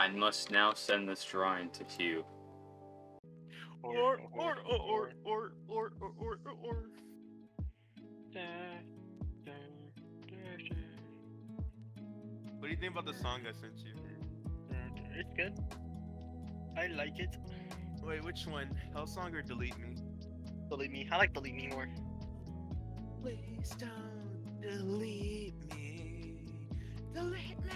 I must now send this drawing to Hugh. Or. What do you think about the song I sent you? It's good. I like it. Wait, which one? Hellsong or Delete Me? Delete Me. I like Delete Me more. Please don't delete me. Delete me.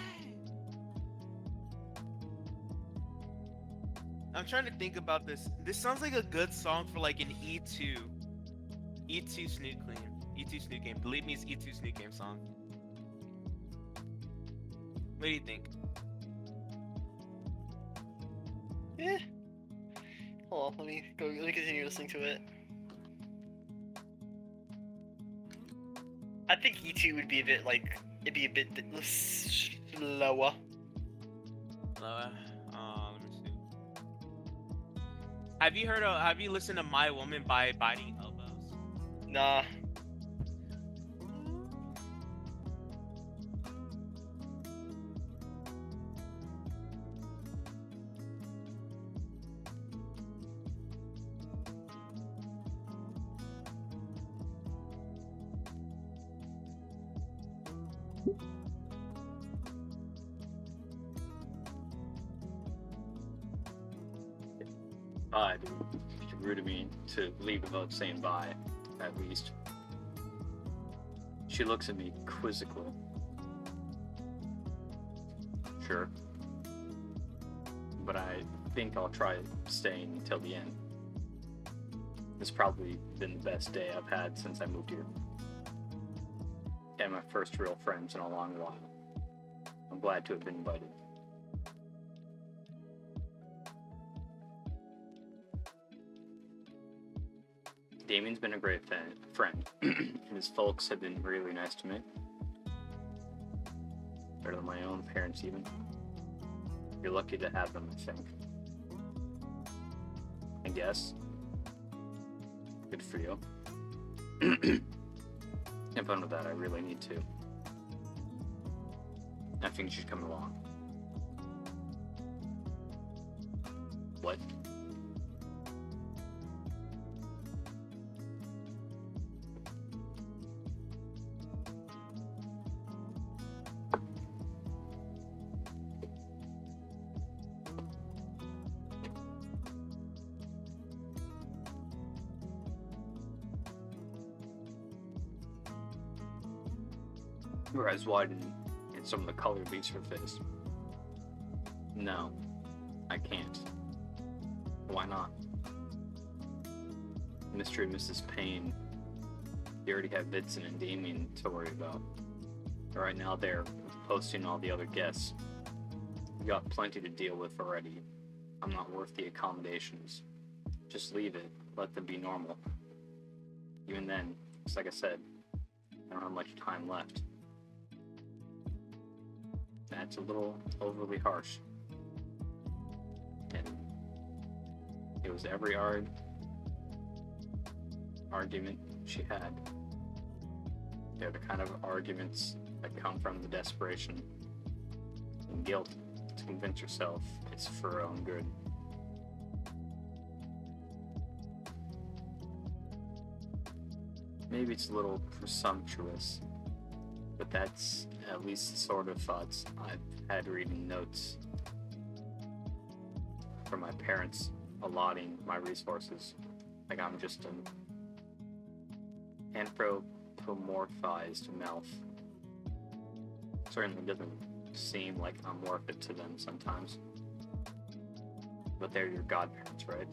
I'm trying to think about this. This sounds like a good song for like an E2 Snoot Game. Delete Me is E2 Snoot Game song. What do you think? Eh. Hold on, let me continue listening to it. I think E2 would be a bit it'd be a bit slower. Let me see. Have you listened to My Woman by Biting Elbows? Nah. If you're rude to me to leave without saying bye, at least. She looks at me quizzically. Sure. But I think I'll try staying until the end. It's probably been the best day I've had since I moved here. And my first real friends in a long while. I'm glad to have been invited. Damien's been a great friend, and his folks have been really nice to me. Better than my own parents, even. You're lucky to have them, I think. I guess. Good for you. Have fun with that, I really need to. I think you should come along. What? Her eyes widen and some of the color leaves her face. No, I can't. Why not? Mr. and Mrs. Payne, they already have Vincent and Damien to worry about. Right now they're posting all the other guests. We got plenty to deal with already. I'm not worth the accommodations. Just leave it. Let them be normal. Even then, just like I said, I don't have much time left. That's a little overly harsh. And it was every argument she had. They're the kind of arguments that come from the desperation and guilt to convince herself it's for her own good. Maybe it's a little presumptuous, but that's at least the sort of thoughts I've had reading notes from my parents allotting my resources. Like I'm just an anthropomorphized mouth. Certainly doesn't seem like I'm worth it to them sometimes. But they're your godparents, right?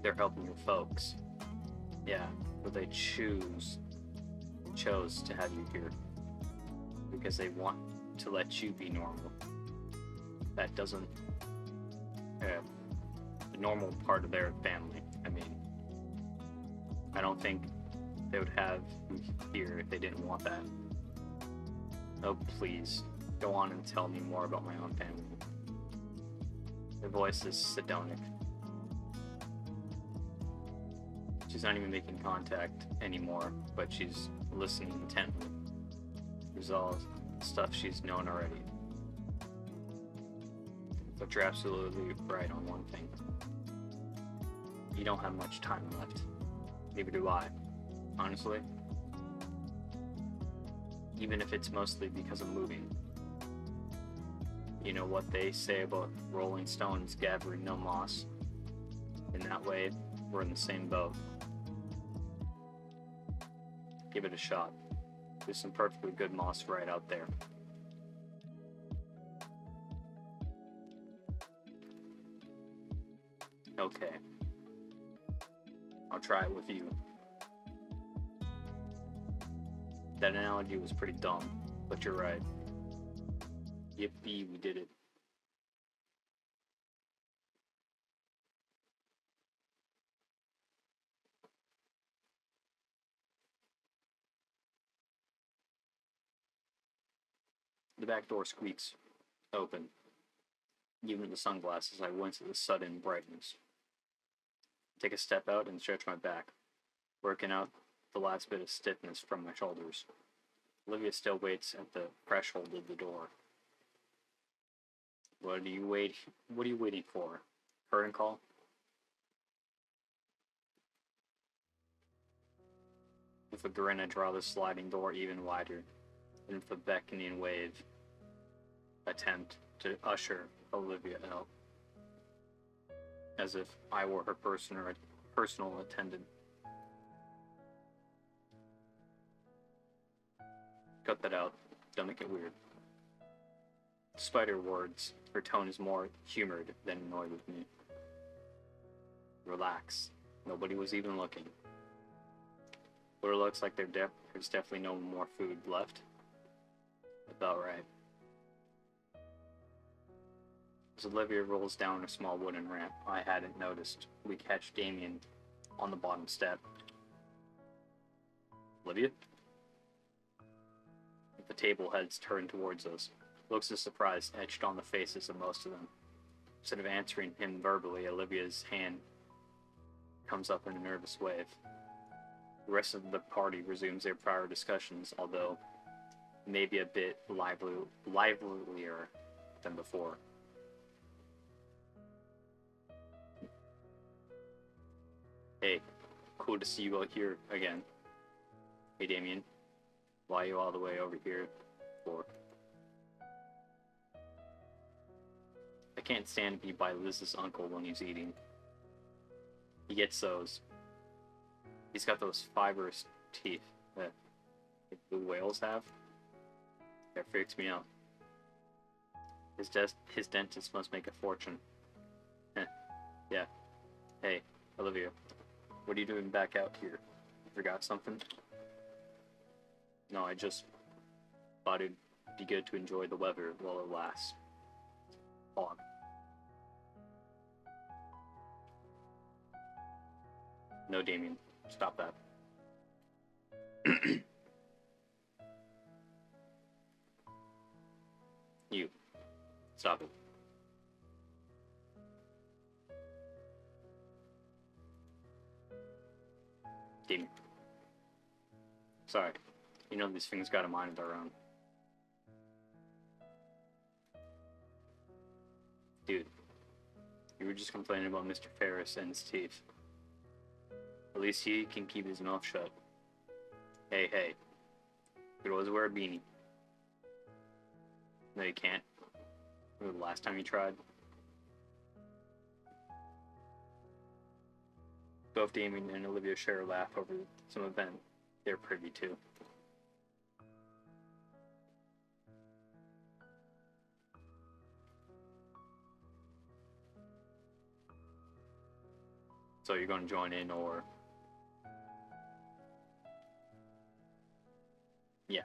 They're helping your folks. Yeah, but they chose to have you here because they want to let you be normal. That doesn't the normal part of their family. I mean, I don't think they would have you here if they didn't want that. Oh, please, go on and tell me more about my own family. Her voice is sardonic. She's not even making contact anymore, but she's listening intently. There's all stuff she's known already. But you're absolutely right on one thing. You don't have much time left. Neither do I. Honestly. Even if it's mostly because of moving. You know what they say about rolling stones gathering no moss? In that way, we're in the same boat. Give it a shot. There's some perfectly good moss right out there. Okay. I'll try it with you. That analogy was pretty dumb, but you're right. Yippee, we did it. The back door squeaks open. Even with the sunglasses, I wince at the sudden brightness. Take a step out and stretch my back, working out the last bit of stiffness from my shoulders. Olivia still waits at the threshold of the door. What are you waiting for? Curtain call? With a grin, I draw the sliding door even wider, and with a beckoning wave, attempt to usher Olivia out, as if I were her personal attendant. Cut that out. Don't make it weird. Despite her words, her tone is more humored than annoyed with me. Relax. Nobody was even looking. But it looks like there's definitely no more food left. About right. As Olivia rolls down a small wooden ramp I hadn't noticed, we catch Damien on the bottom step. Olivia? The table heads turned towards us. Looks of surprise etched on the faces of most of them. Instead of answering him verbally, Olivia's hand comes up in a nervous wave. The rest of the party resumes their prior discussions, although maybe a bit livelier than before. Hey, cool to see you out here again. Hey Damien, why are you all the way over here for? I can't stand to be by Liz's uncle when he's eating. He gets those. He's got those fibrous teeth that blue whales have. That freaks me out. His dentist must make a fortune. Yeah. Hey, Olivia. What are you doing back out here? You forgot something? No, I just thought it'd be good to enjoy the weather while it lasts. Fog. No, Damien. Stop that. You. Stop it. Damien. Sorry. You know these things got a mind of their own. Dude. You were just complaining about Mr. Ferris and his teeth. At least he can keep his mouth shut. Hey, hey. You could always wear a beanie. No, you can't. Remember the last time you tried? Both Damien and Olivia share a laugh over some event they're privy to. So you're going to join in, or... Yeah.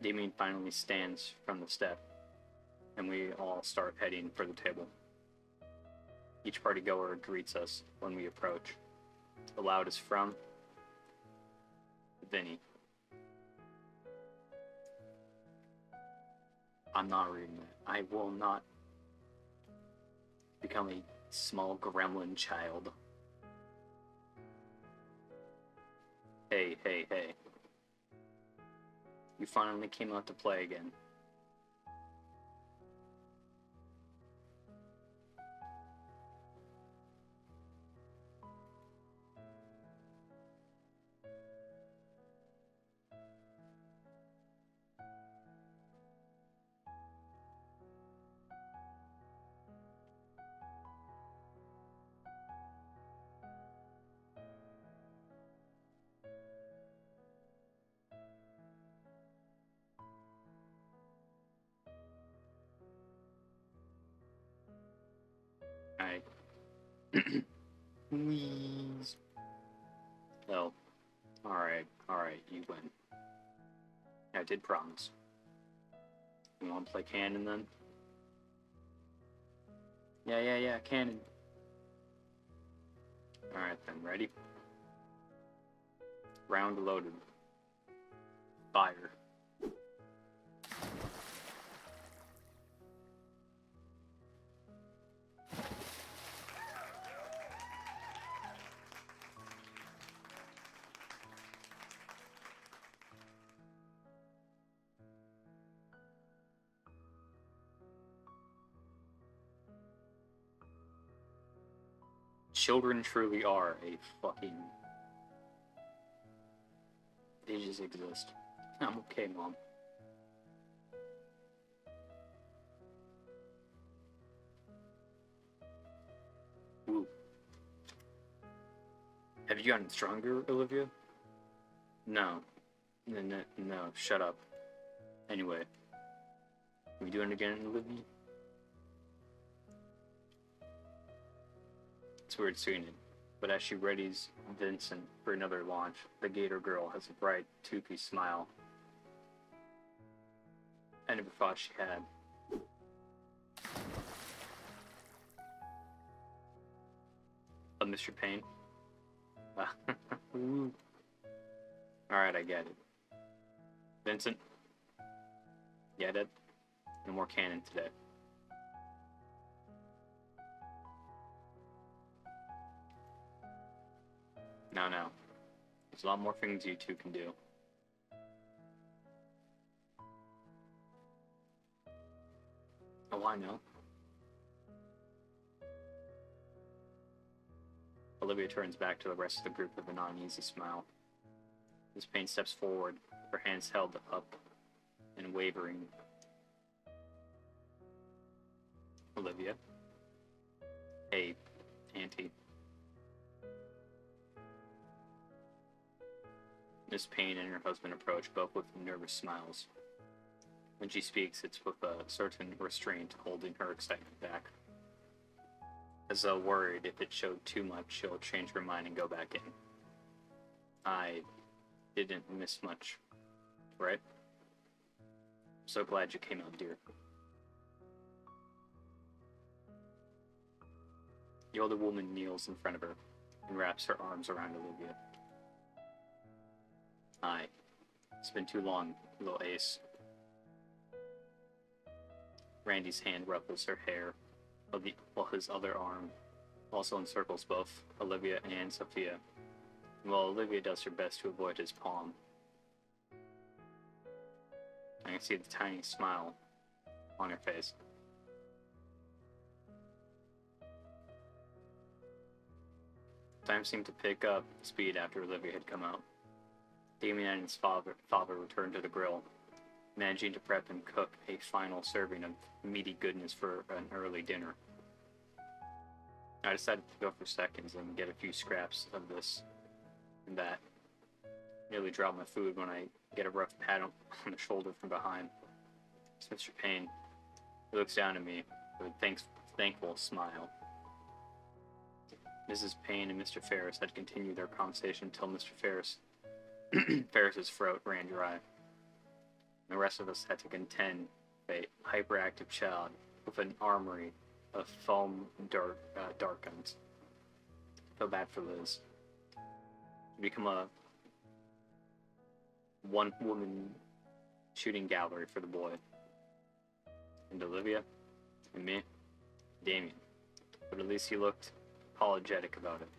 Damien finally stands from the step, and we all start heading for the table. Each party goer greets us when we approach. The loudest from Vinny. I'm not reading it. I will not become a small gremlin child. Hey, hey, hey. You finally came out to play again. Please. Oh. Alright, you win. I did promise. You want to play cannon then? Yeah, cannon. Alright then, ready? Round loaded. Fire. Children truly are a fucking... They just exist. I'm okay, Mom. Ooh. Have you gotten stronger, Olivia? No. No, shut up. Anyway. Are we doing it again, Olivia? It's weird seeing it, but as she readies Vincent for another launch, the Gator girl has a bright, toothy smile I never thought she had. Mr. Payne? Alright, I get it. Vincent? Get it? No more cannon today. No. There's a lot more things you two can do. Oh, I know. Olivia turns back to the rest of the group with an uneasy smile. Miss Payne steps forward, her hands held up and wavering. Olivia? Hey, Auntie. Miss Payne and her husband approach, both with nervous smiles. When she speaks, it's with a certain restraint, holding her excitement back. As though worried if it showed too much, she'll change her mind and go back in. I didn't miss much, right? So glad you came out, dear. The older woman kneels in front of her and wraps her arms around Olivia. Hi. It's been too long, little ace. Randy's hand ruffles her hair, while his other arm also encircles both Olivia and Sophia, while Olivia does her best to avoid his palm. I can see the tiny smile on her face. Time seemed to pick up speed after Olivia had come out. Damien and his father returned to the grill, managing to prep and cook a final serving of meaty goodness for an early dinner. I decided to go for seconds and get a few scraps of this and that. Nearly drop my food when I get a rough pat on the shoulder from behind. It's Mr. Payne. He looks down at me with a thankful smile. Mrs. Payne and Mr. Ferris had continued their conversation until Mr. Ferris's throat ran dry. The rest of us had to contend with a hyperactive child with an armory of foam dart guns. Feel bad for Liz. To become a one-woman shooting gallery for the boy. And Olivia, and me, Damien. But at least he looked apologetic about it.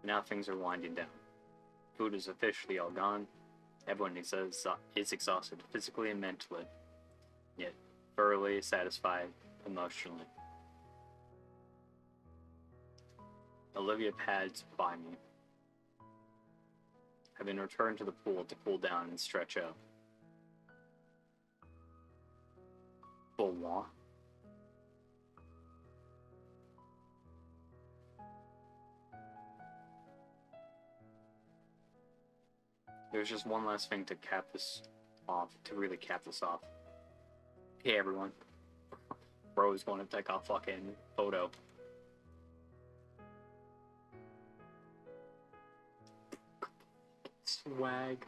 Now things are winding down. Food is officially all gone. Everyone is exhausted physically and mentally, yet thoroughly satisfied emotionally. Olivia pads by me, having returned to the pool to cool down and stretch out. For what? There's just one last thing to really cap this off. Hey everyone. Bros want to take a fucking photo. Swag.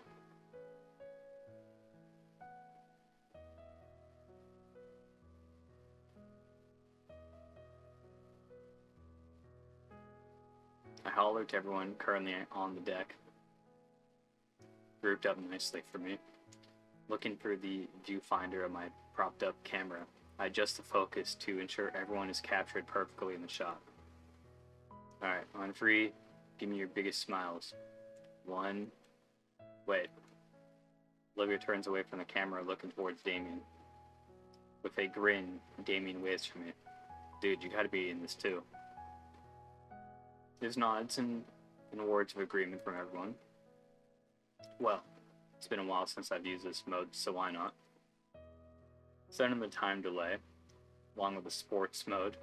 I hollered to everyone currently on the deck, grouped up nicely for me. Looking through the viewfinder of my propped up camera, I adjust the focus to ensure everyone is captured perfectly in the shot. Alright, on 3, give me your biggest smiles. 1, wait. Olivia turns away from the camera looking towards Damien. With a grin, Damien waves for me. Dude, you gotta be in this too. There's nods and words of agreement from everyone. Well, it's been a while since I've used this mode, so why not? Setting the time delay, along with the sports mode.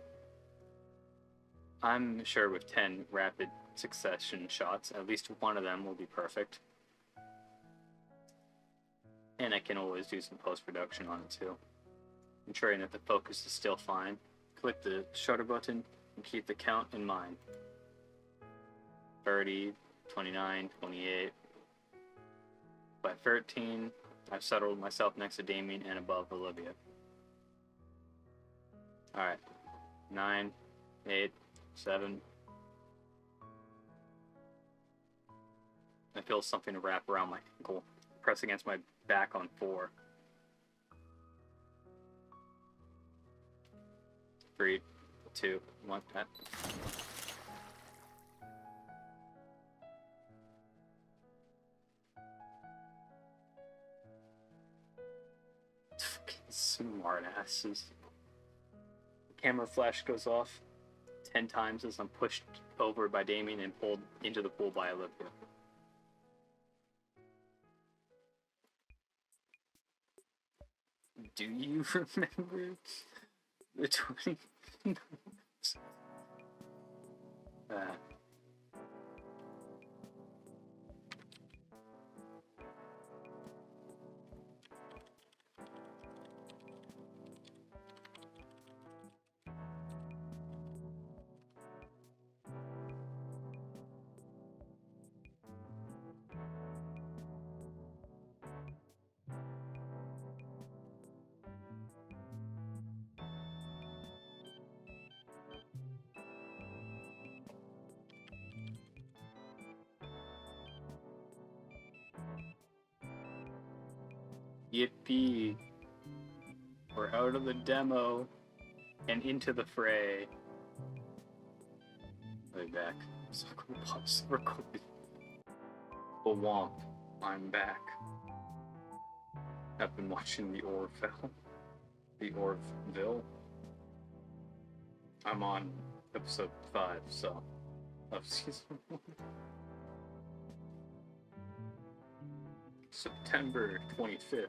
I'm sure with 10 rapid succession shots, at least one of them will be perfect. And I can always do some post-production on it too. Ensuring that the focus is still fine. Click the shutter button and keep the count in mind. 30, 29, 28. By 13, I've settled myself next to Damien and above Olivia. Alright. 9, 8, 7. I feel something wrap around my ankle. Press against my back on 4. 3, 2, 1. Smart asses. The camera flash goes off 10 times as I'm pushed over by Damien and pulled into the pool by Olivia. Do you remember the 20? Yippee! We're out of the demo and into the fray. I'll be back. So I'm gonna pause the recording. But womp, I'm back. I've been watching the Orville. I'm on episode 5, so of season 1. September 25th.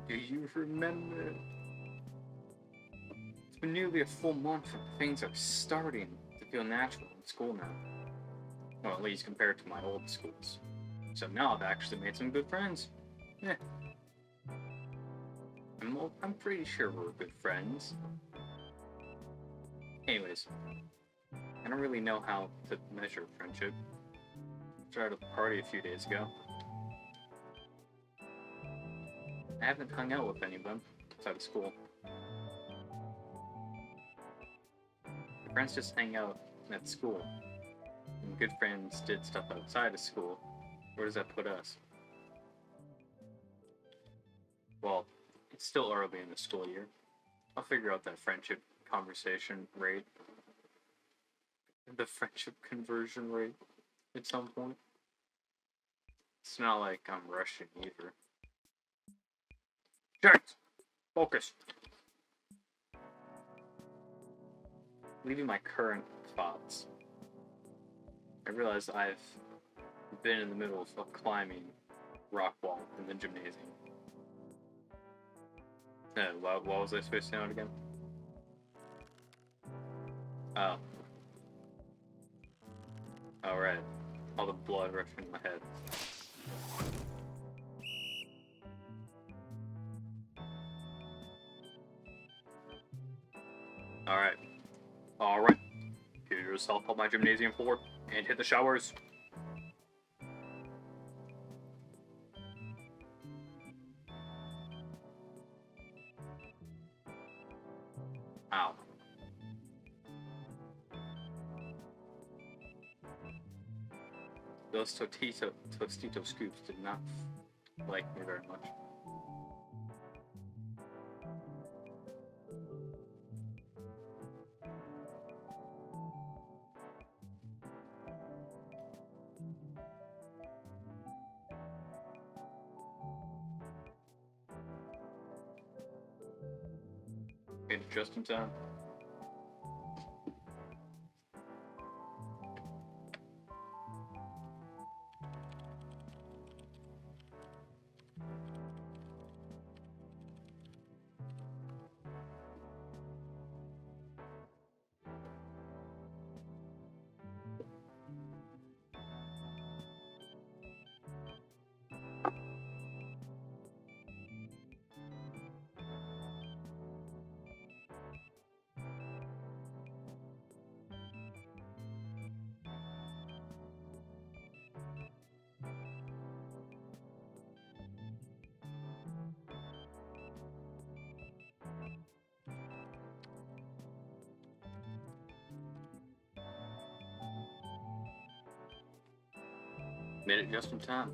Do you remember? It's been nearly a full month and things are starting to feel natural in school now. Well, at least compared to my old schools. So now I've actually made some good friends. Yeah. I'm pretty sure we're good friends. Anyways, I don't really know how to measure friendship. I tried a party a few days ago. I haven't hung out with any of them outside of school. My friends just hang out at school. And good friends did stuff outside of school. Where does that put us? Well, it's still early in the school year. I'll figure out that friendship conversation rate. The friendship conversion rate at some point. It's not like I'm rushing either. James! Focus! Leaving my current thoughts, I realize I've been in the middle of climbing rock wall in the gymnasium. What was I supposed to know again? Oh. Alright. All the blood rushing in my head. Alright. Get yourself on my gymnasium floor and hit the showers. Those Tostito scoops did not like me very much. Okay, just in time. Made it just in time.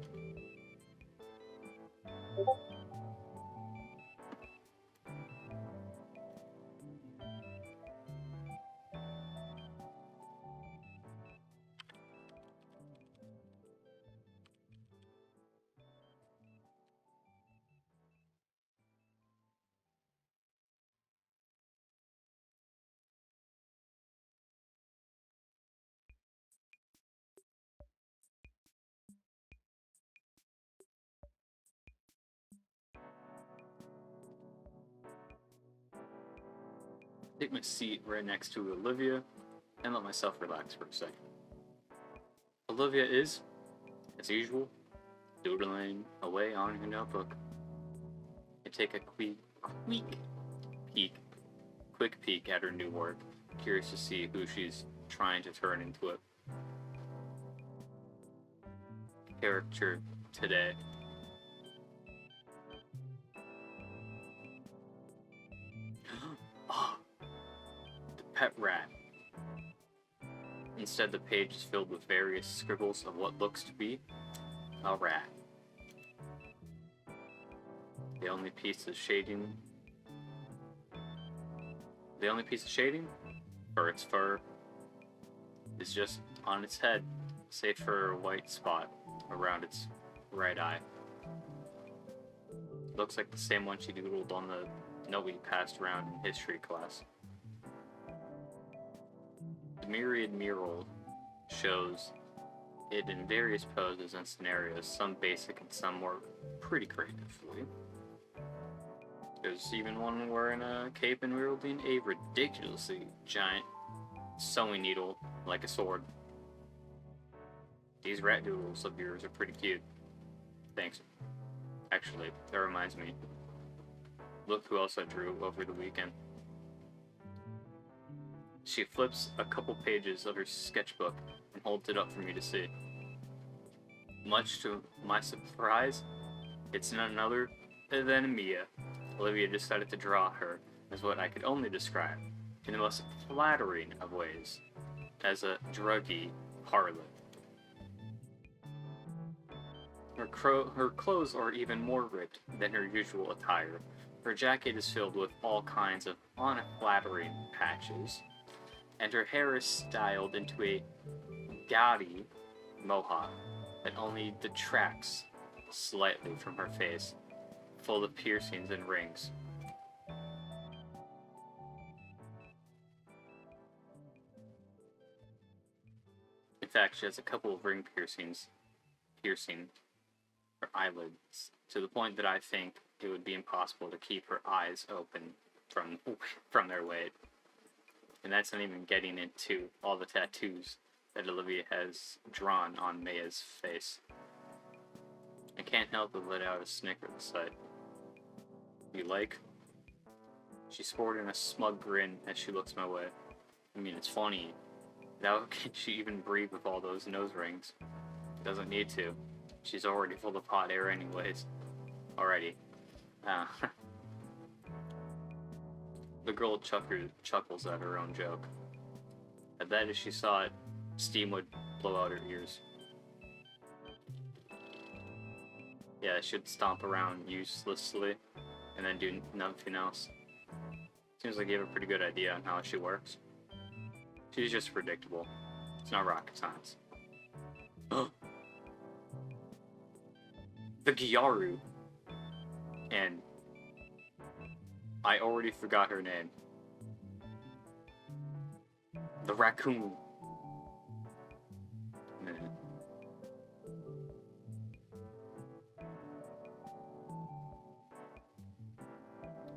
Take my seat right next to Olivia and let myself relax for a second. Olivia is, as usual, doodling away on her notebook. I take a quick peek at her new work, curious to see who she's trying to turn into a character today. Oh, the pet rat. Instead, the page is filled with various scribbles of what looks to be a rat. The only piece of shading for its fur is just on its head, save for a white spot around its right eye. Looks like the same one she doodled on the note we passed around in history class. The myriad mural shows it in various poses and scenarios, some basic and some more pretty creatively. There's even one wearing a cape and wielding a ridiculously giant sewing needle like a sword. These rat doodles of yours are pretty cute. Thanks. Actually, that reminds me. Look who else I drew over the weekend. She flips a couple pages of her sketchbook and holds it up for me to see. Much to my surprise, it's none other than Mia. Olivia decided to draw her as what I could only describe, in the most flattering of ways, as a druggy harlot. Her clothes are even more ripped than her usual attire. Her jacket is filled with all kinds of unflattering patches, and her hair is styled into a gaudy mohawk that only detracts slightly from her face, full of piercings and rings. In fact, she has a couple of ring piercing her eyelids, to the point that I think it would be impossible to keep her eyes open from their weight. And that's not even getting into all the tattoos that Olivia has drawn on Mia's face. I can't help but let out a snicker at the sight. You like? She's sporting a smug grin as she looks my way. I mean, it's funny. How can she even breathe with all those nose rings? Doesn't need to. She's already full of hot air anyways. Already. The girl chuckles at her own joke. I bet if she saw it, steam would blow out her ears. Yeah, should stomp around uselessly and then do nothing else. Seems like you have a pretty good idea on how she works. She's just predictable. It's not rocket science. The Gyaru. And I already forgot her name. The raccoon. Man.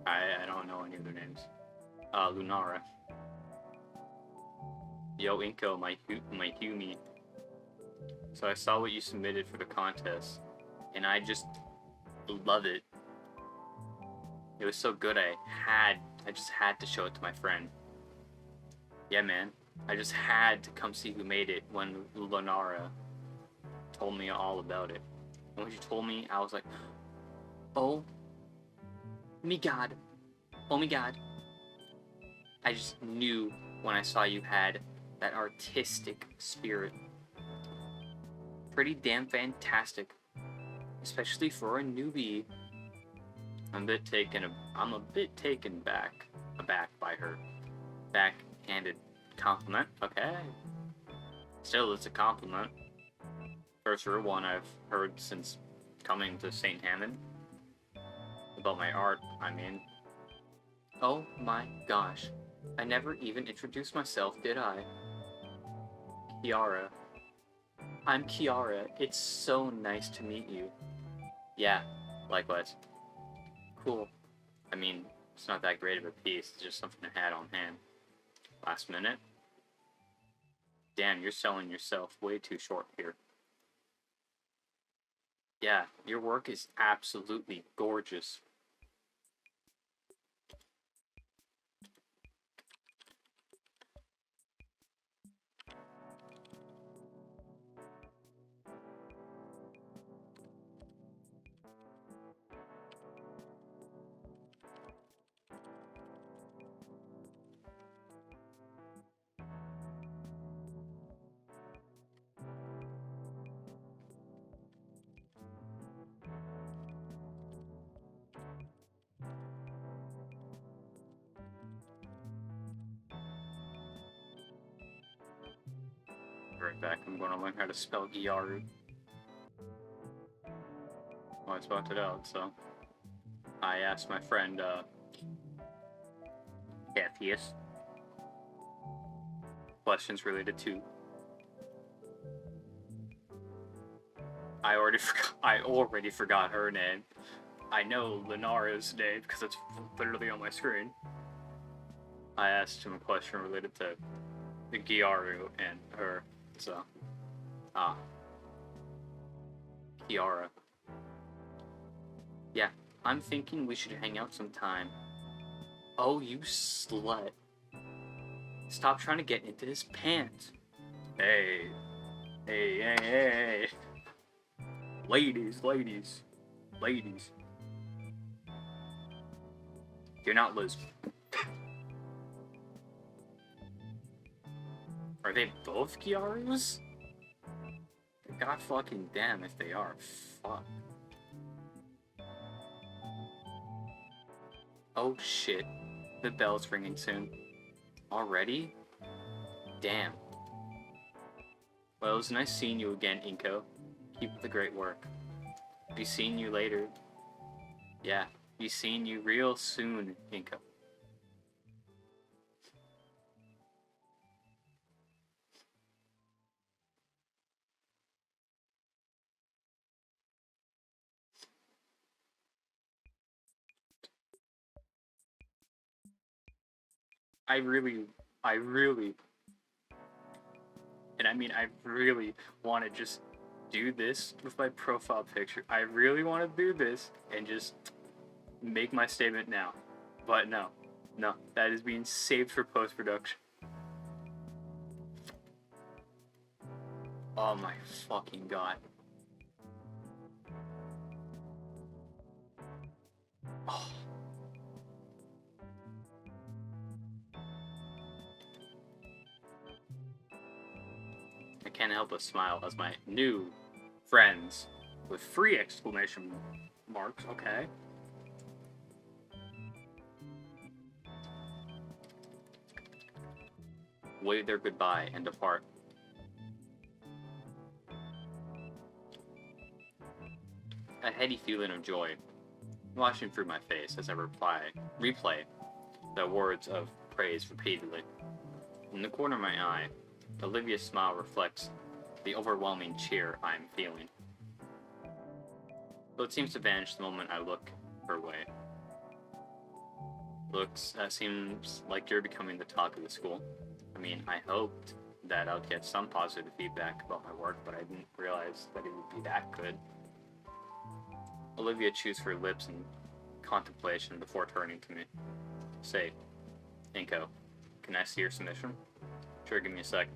I don't know any of their names. Lunara. Yo, Inko, my Humi. So I saw what you submitted for the contest, and I just love it. It was so good, I just had to show it to my friend. Yeah, man. I just had to come see who made it when Lunara told me all about it. And when she told me, I was like, oh me god. Oh my god. I just knew when I saw you had that artistic spirit. Pretty damn fantastic. Especially for a newbie. I'm a bit taken aback by her backhanded compliment. Okay. Still, it's a compliment. First real one I've heard since coming to St. Hammond. About my art, I mean. Oh my gosh. I never even introduced myself, did I? Kiara. I'm Kiara. It's so nice to meet you. Yeah, likewise. Cool. I mean, it's not that great of a piece. It's just something I had on hand. Last minute. Damn, you're selling yourself way too short here. Yeah, your work is absolutely gorgeous. Right back. I'm going to learn how to spell Gyaru. Well, I spelled it out, so I asked my friend, Cathius, questions related to. I already forgot her name. I know Linara's name because it's literally on my screen. I asked him a question related to the Gyaru and her, so. Kiara. Yeah, I'm thinking we should hang out sometime. Oh, you slut. Stop trying to get into his pants. Hey. Hey, hey, hey. Ladies. You're not lesbian. Are they both Kiarus? God fucking damn if they are. Fuck. Oh shit. The bell's ringing soon. Already? Damn. Well, it was nice seeing you again, Inko. Keep up the great work. Be seeing you later. Yeah, be seeing you real soon, Inko. I really, and I mean, I really want to just do this with my profile picture. I really want to do this and just make my statement now. But no, that is being saved for post-production. Oh my fucking god. Oh. I can't help but smile as my new friends With 3 exclamation marks, okay. Wave their goodbye and depart. A heady feeling of joy washing through my face as I replay the words of praise repeatedly. In the corner of my eye, Olivia's smile reflects the overwhelming cheer I am feeling. Though it seems to vanish the moment I look her way. Seems like you're becoming the talk of the school. I mean, I hoped that I'd get some positive feedback about my work, but I didn't realize that it would be that good. Olivia chews her lips in contemplation before turning to me. Say, Inko, can I see your submission? Sure, give me a sec.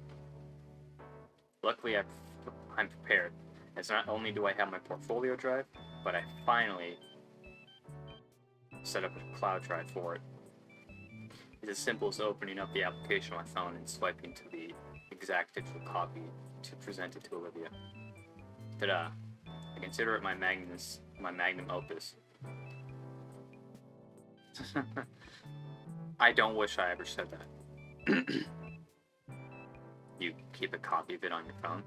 Luckily, I'm prepared, as not only do I have my portfolio drive, but I finally set up a cloud drive for it. It's as simple as opening up the application on my phone and swiping to the exact digital copy to present it to Olivia. Ta-da! I consider it my magnum opus. I don't wish I ever said that. You keep a copy of it on your phone?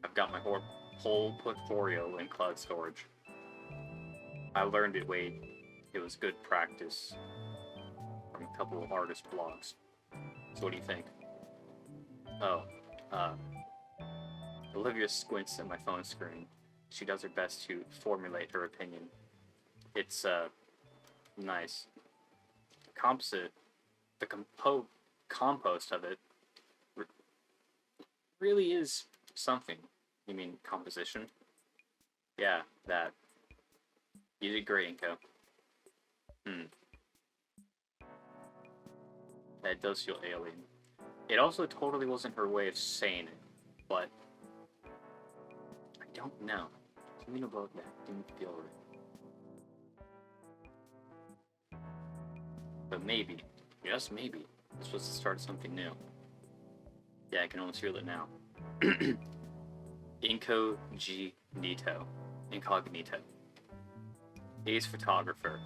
I've got my whole portfolio in cloud storage. I learned it was good practice from a couple of artist blogs. So what do you think? Olivia squints at my phone screen. She does her best to formulate her opinion. It's, nice. The compost of it really is something. You mean composition? Yeah, that. You did great, Inko. That does feel alien. It also totally wasn't her way of saying it, but I don't know. Something about that didn't feel right. But maybe, just maybe, this was the start of something new. Yeah, I can almost feel it now. Incognito. Ace photographer.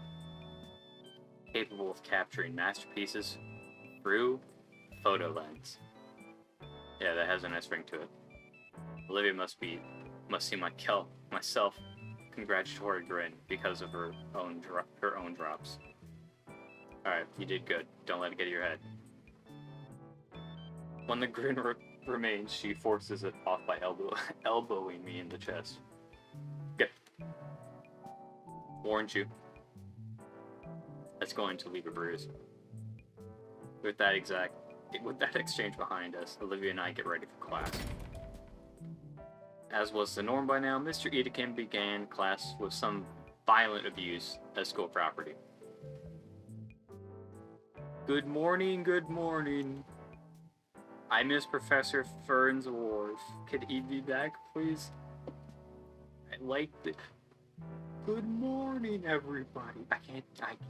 Capable of capturing masterpieces through photo lens. Yeah, that has a nice ring to it. Olivia must see my self-congratulatory grin because of her own drops. Alright, you did good. Don't let it get to your head. When the grin remains, she forces it off by elbowing me in the chest. Good. Warned you. That's going to leave a bruise. With that exchange behind us, Olivia and I get ready for class. As was the norm by now, Mr. Edekin began class with some violent abuse of school property. Good morning, good morning. I miss Professor Fernsworth. Could he be back, please? I like it. Good morning, everybody. I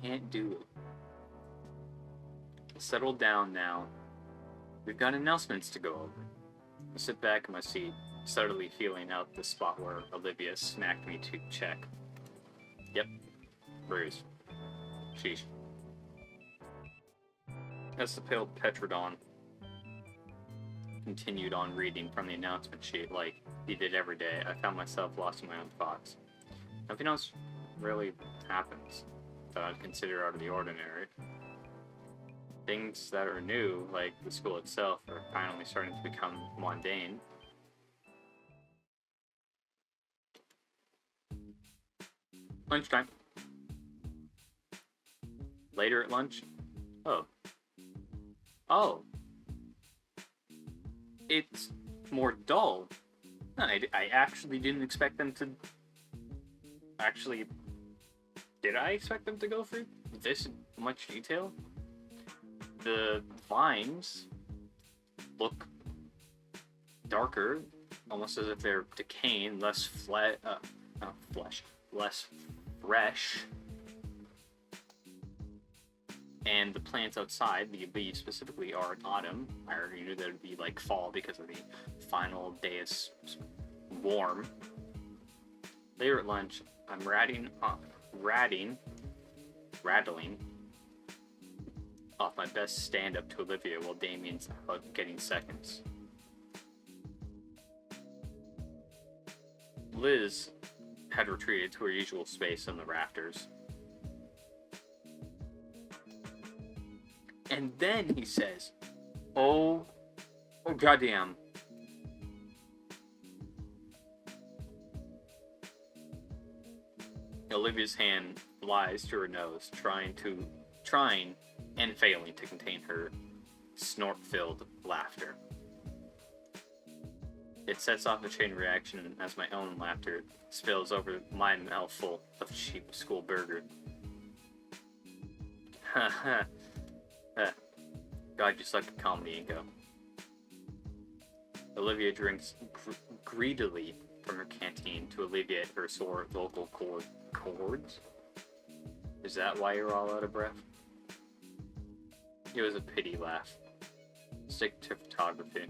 can't do it. Settle down now. We've got announcements to go over. I sit back in my seat, subtly feeling out the spot where Olivia smacked me to check. Yep. Bruise. Sheesh. As the pale Petrodon continued on reading from the announcement sheet like he did every day, I found myself lost in my own thoughts. Nothing else really happens that I'd consider out of the ordinary. Things that are new, like the school itself, are finally starting to become mundane. Lunchtime. Later at lunch? Oh. It's more dull. I actually didn't expect them to... Actually, did I expect them to go through this much detail? The vines look darker, almost as if they're decaying, less fresh. And the plants outside, the leaves specifically, are in autumn. I already knew that it would be like fall because of the final day is warm. Later at lunch, I'm rattling off my best stand-up to Olivia while Damien's out getting seconds. Liz had retreated to her usual space on the rafters. And then he says, oh goddamn. Olivia's hand flies to her nose, trying and failing to contain her snort-filled laughter. It sets off a chain reaction as my own laughter spills over my mouthful of cheap school burger. Ha ha. God, you suck at comedy, Ingo. Olivia drinks greedily from her canteen to alleviate her sore vocal cords. Is that why you're all out of breath? It was a pity laugh. Stick to photography.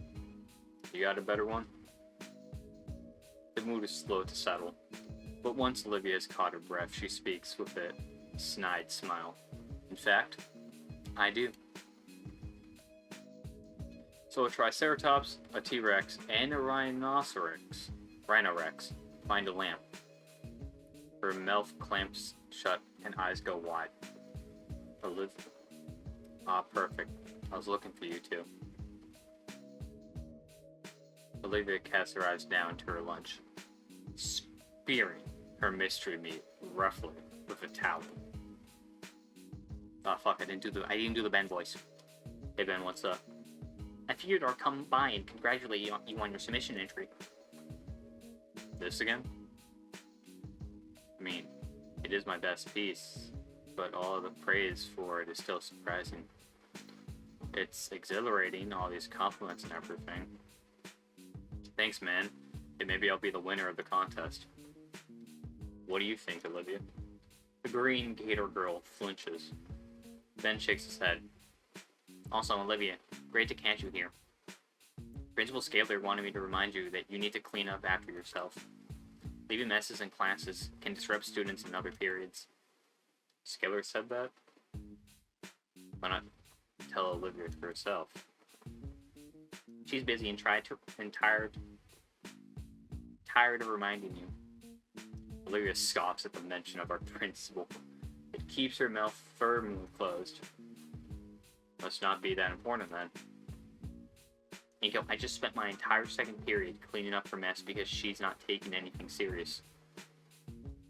You got a better one? The mood is slow to settle, but once Olivia has caught her breath, she speaks with a snide smile. In fact, I do. So a Triceratops, a T-Rex, and a Rhinorex find a lamp. Her mouth clamps shut and eyes go wide. Olivia. Ah, perfect. I was looking for you too. Olivia casts her eyes down to her lunch, spearing her mystery meat roughly with a towel. Ah, fuck! I didn't do the Ben voice. Hey Ben, what's up? I figured I'd come by and congratulate you on your submission entry. This again? I mean, it is my best piece, but all of the praise for it is still surprising. It's exhilarating, all these compliments and everything. Thanks, man. And maybe I'll be the winner of the contest. What do you think, Olivia? The green Gator girl flinches. Ben shakes his head. Also, Olivia, great to catch you here. Principal Scaler wanted me to remind you that you need to clean up after yourself. Leaving messes in classes can disrupt students in other periods. Scaler said that? Why not tell Olivia for herself? She's busy and tired of reminding you. Olivia scoffs at the mention of our principal. It keeps her mouth firmly closed. Must not be that important then. Nico, I just spent my entire second period cleaning up her mess because she's not taking anything serious.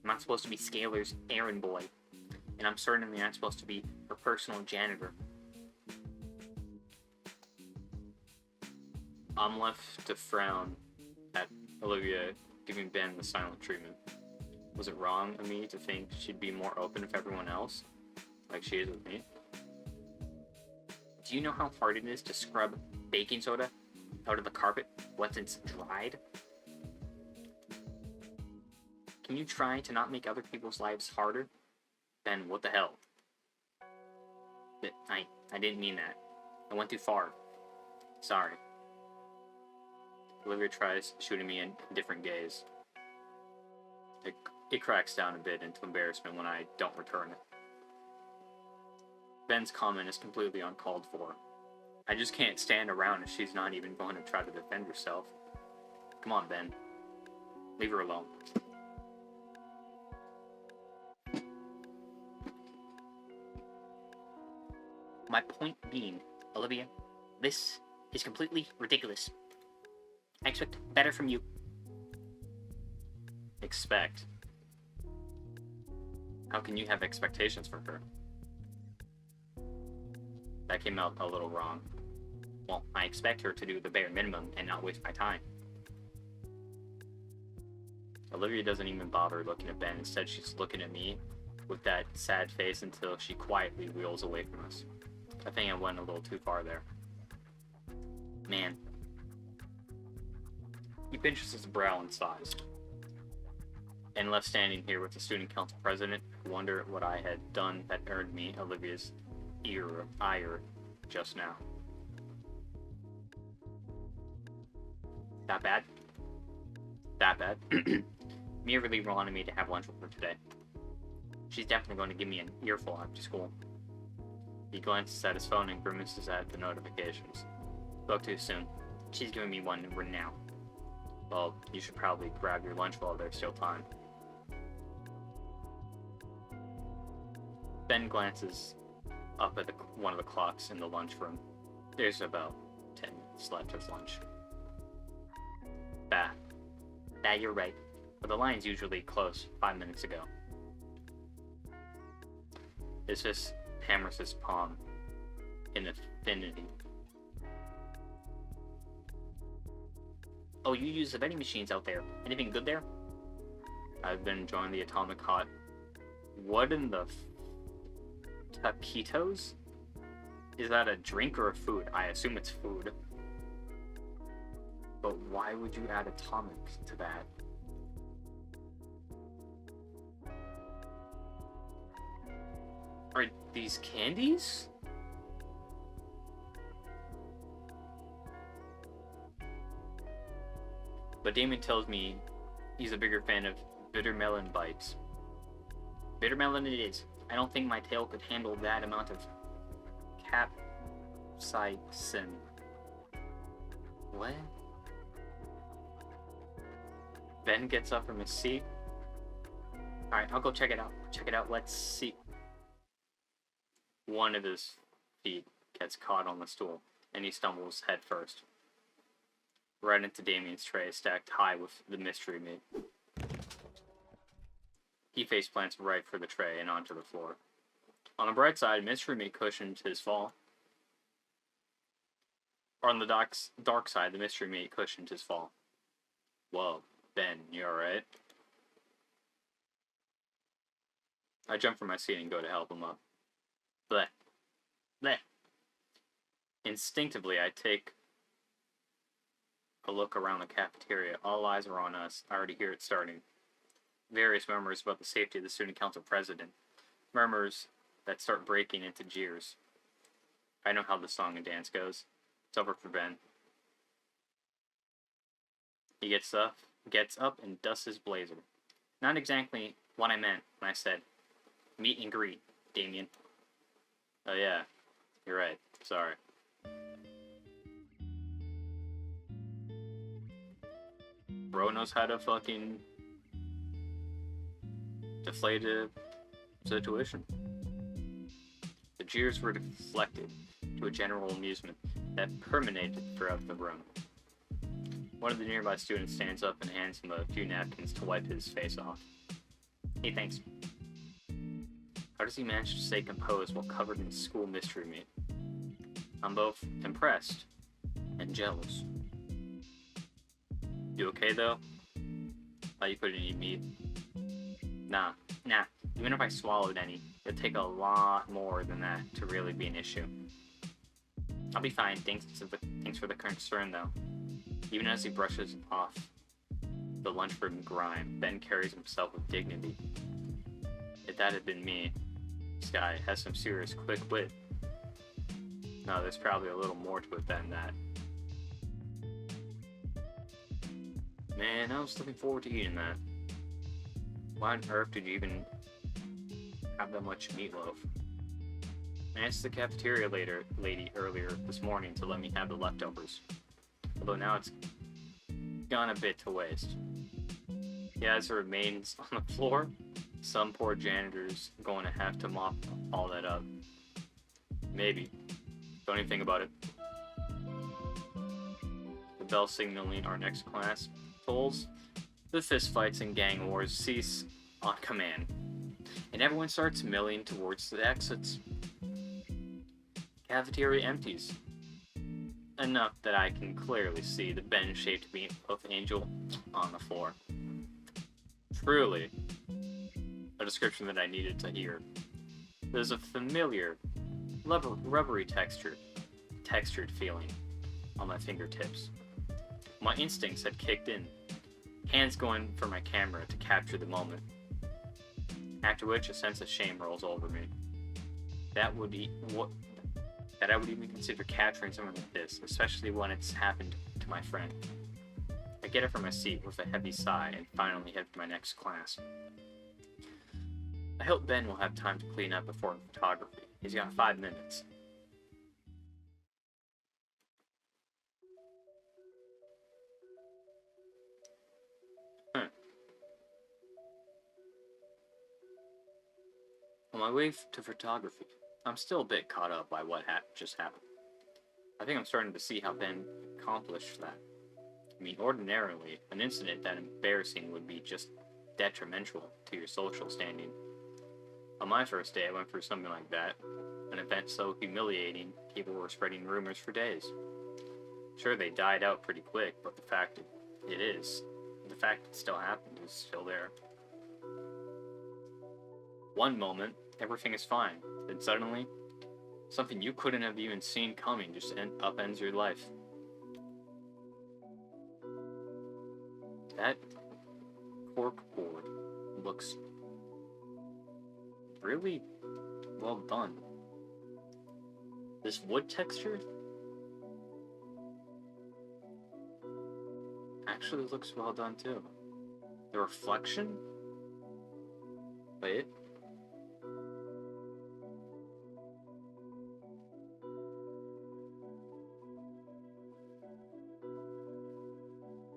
I'm not supposed to be Scalar's errand boy, and I'm certainly not supposed to be her personal janitor. I'm left to frown at Olivia giving Ben the silent treatment. Was it wrong of me to think she'd be more open with everyone else, like she is with me? Do you know how hard it is to scrub baking soda out of the carpet once it's dried? Can you try to not make other people's lives harder? Ben, what the hell? But I didn't mean that. I went too far. Sorry. Olivia tries shooting me a different gaze. It cracks down a bit into embarrassment when I don't return it. Ben's comment is completely uncalled for. I just can't stand around if she's not even going to try to defend herself. Come on, Ben. Leave her alone. My point being, Olivia, this is completely ridiculous. I expect better from you. Expect? How can you have expectations for her? That came out a little wrong. Well, I expect her to do the bare minimum and not waste my time. Olivia doesn't even bother looking at Ben. Instead, she's looking at me with that sad face until she quietly wheels away from us. I think I went a little too far there. Man. He pinches his brow and sighs. And left standing here with the student council president, I wonder what I had done that earned me Olivia's ire just now. That bad? That bad? Mia really wanted me to have lunch with her today. She's definitely going to give me an earful after school. He glances at his phone and grimaces at the notifications. Spoke too soon. She's giving me one right now. Well, you should probably grab your lunch while there's still time. Ben glances up at one of the clocks in the lunchroom. There's about 10 minutes left of lunch. Bah, you're right. But the line's usually closed 5 minutes ago. His fist hammers his palm in affinity. Oh, you use the vending machines out there. Anything good there? I've been enjoying the atomic hot. What in the taquitos? Is that a drink or a food? I assume it's food. But why would you add atomic to that? Are these candies? But Damon tells me he's a bigger fan of bitter melon bites. Bitter melon it is. I don't think my tail could handle that amount of capsaicin. What? Ben gets up from his seat. Alright, I'll go check it out. Let's see. One of his feet gets caught on the stool, and he stumbles head first. Right into Damien's tray, stacked high with the mystery meat. He face plants right for the tray and onto the floor. On the bright side, mystery meat cushioned his fall. On the dark side, the mystery meat cushioned his fall. Whoa, Ben, you alright? I jump from my seat and go to help him up. Bleh. Bleh. Instinctively, I take a look around the cafeteria. All eyes are on us. I already hear it starting. Various murmurs about the safety of the student council president. Murmurs that start breaking into jeers. I know how the song and dance goes. It's over for Ben. He gets up and dusts his blazer. Not exactly what I meant when I said, meet and greet, Damien. Oh yeah, you're right. Sorry. Bro knows how to fucking deflate a situation. The jeers were deflected to a general amusement that permeated throughout the room. One of the nearby students stands up and hands him a few napkins to wipe his face off. Hey, thanks. How does he manage to stay composed while covered in school mystery meat? I'm both impressed and jealous. You okay, though? Thought you couldn't eat meat. Nah. Even if I swallowed any, it'd take a lot more than that to really be an issue. I'll be fine, thanks for the concern, though. Even as he brushes off the lunchroom grime, Ben carries himself with dignity. If that had been me, this guy has some serious quick wit. No, there's probably a little more to it than that. Man, I was looking forward to eating that. Why on earth did you even have that much meatloaf? I asked the cafeteria lady earlier this morning to let me have the leftovers. Although now it's gone a bit to waste. He has the remains on the floor. Some poor janitor's going to have to mop all that up. Maybe. Don't even think about it. The bell signaling our next class tolls. The fistfights and gang wars cease on command, and everyone starts milling towards the exits. Cafeteria empties. Enough that I can clearly see the Ben-shaped meatloaf angel on the floor. Truly, a description that I needed to hear. There's a familiar, rubbery textured feeling on my fingertips. My instincts had kicked in, hands going for my camera to capture the moment. After which, a sense of shame rolls over me. That I would even consider capturing something like this, especially when it's happened to my friend. I I get up from my seat with a heavy sigh and finally head for my next class. I hope Ben will have time to clean up before photography. He's got 5 minutes. On my way to photography, I'm still a bit caught up by what just happened. I think I'm starting to see how Ben accomplished that. I mean, ordinarily, an incident that embarrassing would be just detrimental to your social standing. On my first day, I went through something like that. An event so humiliating, people were spreading rumors for days. Sure, they died out pretty quick, but the fact it still happened is still there. One moment, everything is fine. Then suddenly, something you couldn't have even seen coming just upends your life. That cork board looks really well done. This wood texture actually looks well done too. The reflection? Wait.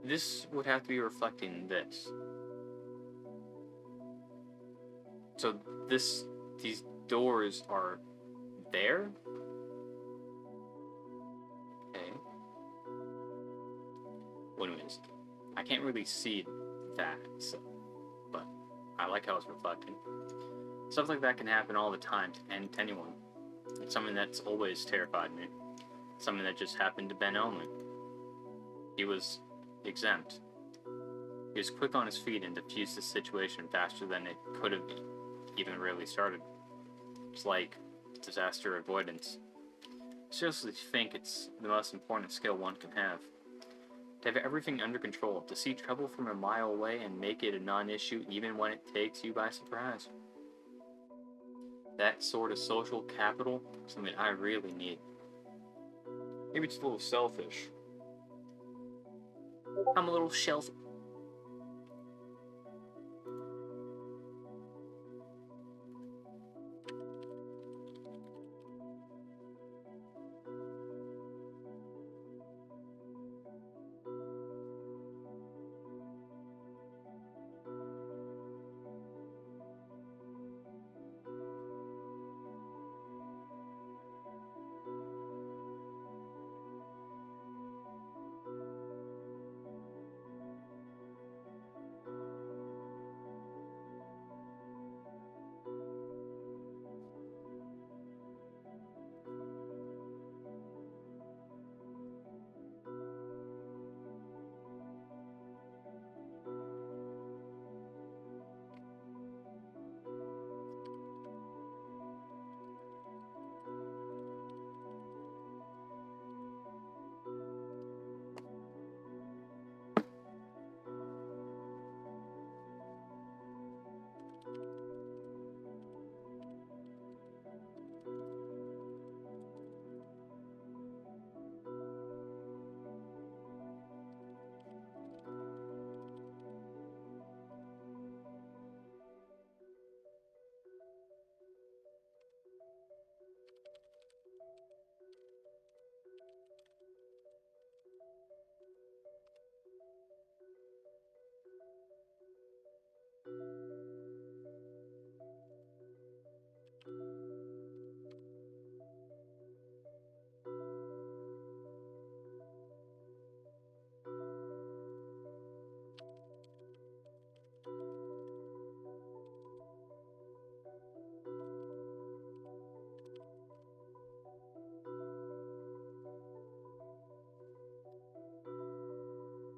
This would have to be reflecting this. So these doors are there? Okay. Well, anyways, I can't really see that, so, but I like how it's reflecting. Stuff like that can happen all the time to anyone. It's something that's always terrified me. Something that just happened to Ben only. He was exempt. He was quick on his feet and diffused the situation faster than it could have even really started. It's like disaster avoidance. I seriously think it's the most important skill one can have. To have everything under control, to see trouble from a mile away and make it a non-issue even when it takes you by surprise. That sort of social capital is something I really need. Maybe it's a little selfish. I'm a little shelf.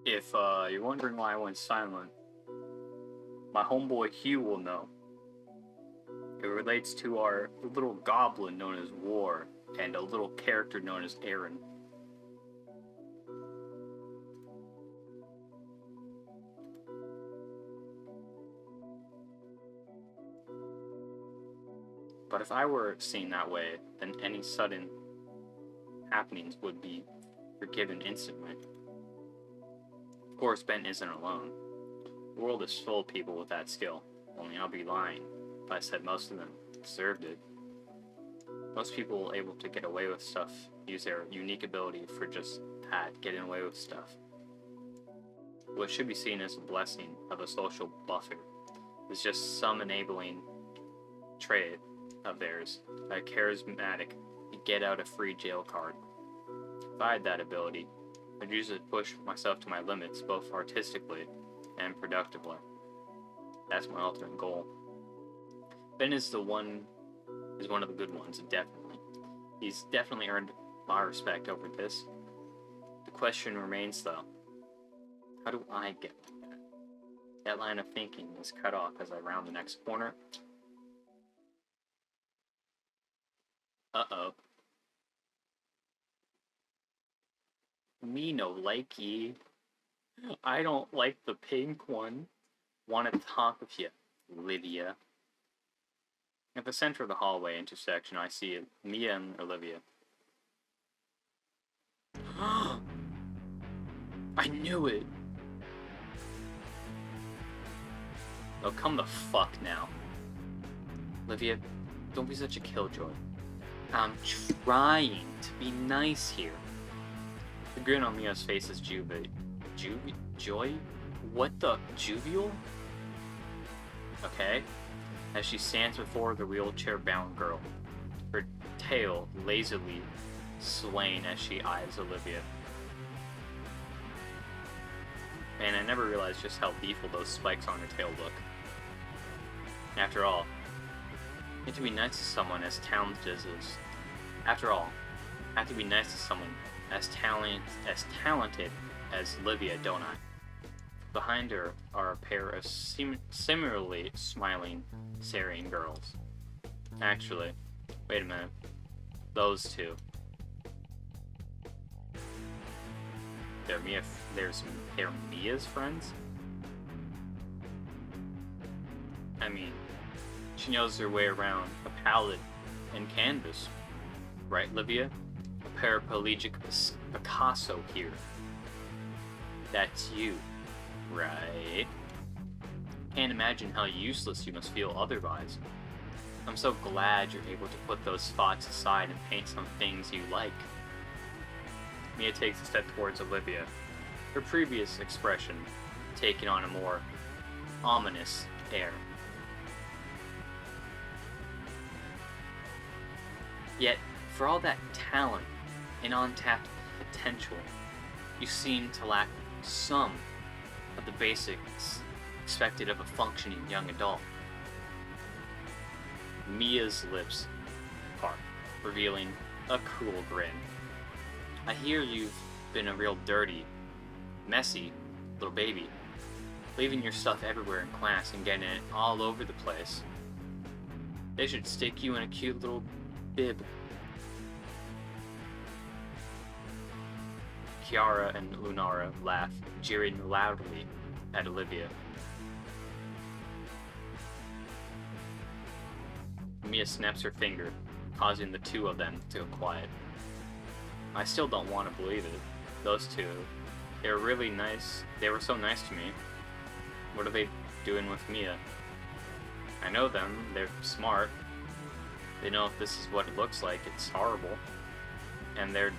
If you're wondering why I went silent, my homeboy Hugh will know. It relates to our little goblin known as War and a little character known as Aaron. But if I were seen that way, then any sudden happenings would be forgiven instantly. Of Of course, Ben isn't alone. The world is full of people with that skill, only I'll be lying if I said most of them deserved it. Most people able to get away with stuff use their unique ability for just that, getting away with stuff. What should be seen as a blessing of a social buffer is just some enabling trait of theirs, a charismatic get-out-of-free-jail card. If I had that ability, I'd use it to push myself to my limits, both artistically and productively. That's my ultimate goal. Ben is one of the good ones, definitely. He's definitely earned my respect over this. The question remains, though, how do I get like that? That line of thinking is cut off as I round the next corner. Uh-oh. Me no likey. I don't like the pink one. Want to talk with you, Olivia. At the center of the hallway intersection, I see Mia and Olivia. I knew it! Oh, come the fuck now. Olivia, don't be such a killjoy. I'm trying to be nice here. The grin on Mia's face is joy? What the? Juvial? Okay. As she stands before the wheelchair-bound girl, her tail lazily swaying as she eyes Olivia. And I never realized just how lethal those spikes on her tail look. After all, you have to be nice to someone as talented as this. After all, I have to be nice to someone as talented as Olivia, don't I? Behind her are a pair of similarly smiling Syrian girls. Actually, wait a minute. Those two. They're Mia's friends? I mean, she knows her way around a palette and canvas. Right, Olivia? A paraplegic Picasso here. That's you, right? Can't imagine how useless you must feel otherwise. I'm so glad you're able to put those thoughts aside and paint some things you like. Mia takes a step towards Olivia, her previous expression taking on a more ominous air. Yet, for all that talent and untapped potential, you seem to lack some of the basics expected of a functioning young adult. Mia's lips part, revealing a cruel grin. I hear you've been a real dirty, messy little baby, leaving your stuff everywhere in class and getting it all over the place. They should stick you in a cute little bib. Kiara and Lunara laugh, jeering loudly at Olivia. Mia snaps her finger, causing the two of them to go quiet. I still don't want to believe it. Those two, they were really nice. They were so nice to me. What are they doing with Mia? I know them. They're smart. They know if this is what it looks like, it's horrible. And they're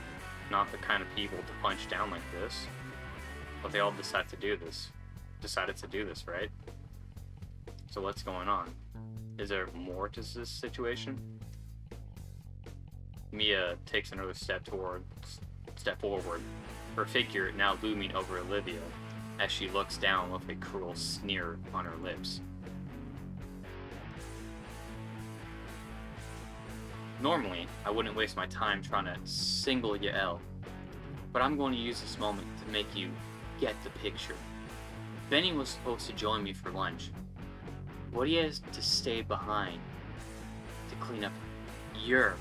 not the kind of people to punch down like this. But they all decided to do this, right? So what's going on? Is there more to this situation? Mia takes another step forward, her figure now looming over Olivia as she looks down with a cruel sneer on her lips. Normally, I wouldn't waste my time trying to single you out, but I'm going to use this moment to make you get the picture. Benny was supposed to join me for lunch. What he has to stay behind to clean up your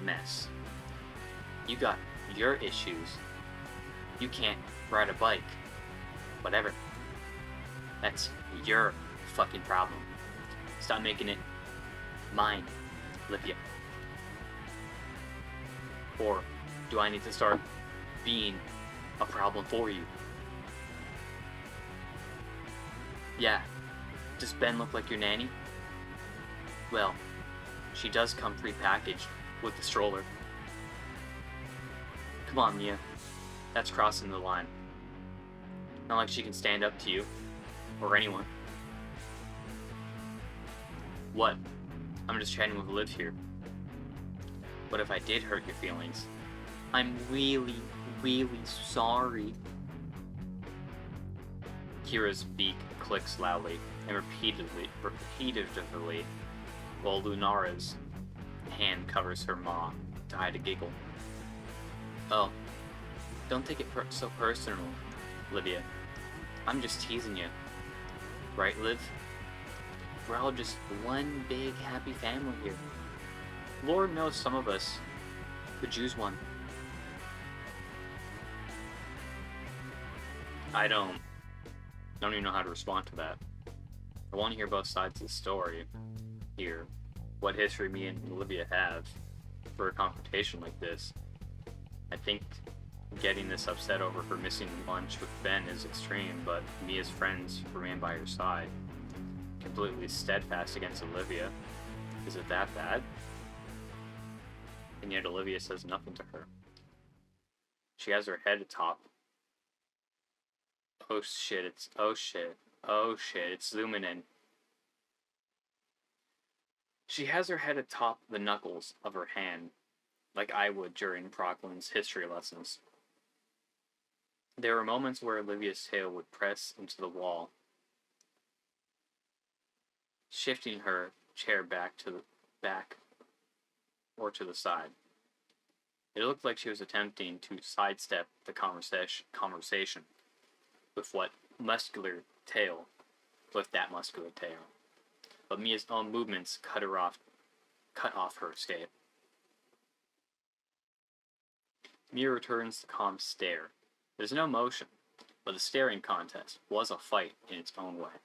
mess. You got your issues. You can't ride a bike. Whatever. That's your fucking problem. Stop making it mine, Olivia. Or do I need to start being a problem for you? Yeah. Does Ben look like your nanny? Well, she does come pre-packaged with the stroller. Come on, Mia. That's crossing the line. Not like she can stand up to you. Or anyone. What? I'm just chatting with Liv here. What if I did hurt your feelings? I'm really, really sorry. Kira's beak clicks loudly and repeatedly, while Lunara's hand covers her maw to hide a giggle. Oh, don't take it so personal, Olivia. I'm just teasing you. Right, Liv? We're all just one big happy family here. Lord knows some of us could use one. I don't even know how to respond to that. I want to hear both sides of the story. Hear what history me and Olivia have for a confrontation like this. I think getting this upset over her missing lunch with Ben is extreme, but Mia's friends remain by her side, completely steadfast against Olivia. Is it that bad? And yet Olivia says nothing to her. She has her head atop. Oh shit, it's zooming in. She has her head atop the knuckles of her hand, like I would during Proclin's history lessons. There were moments where Olivia's tail would press into the wall, shifting her chair back or to the side. It looked like she was attempting to sidestep the conversation with that muscular tail. But Mia's own movements cut off her escape. Mia returns the calm stare. There's no motion, but the staring contest was a fight in its own way.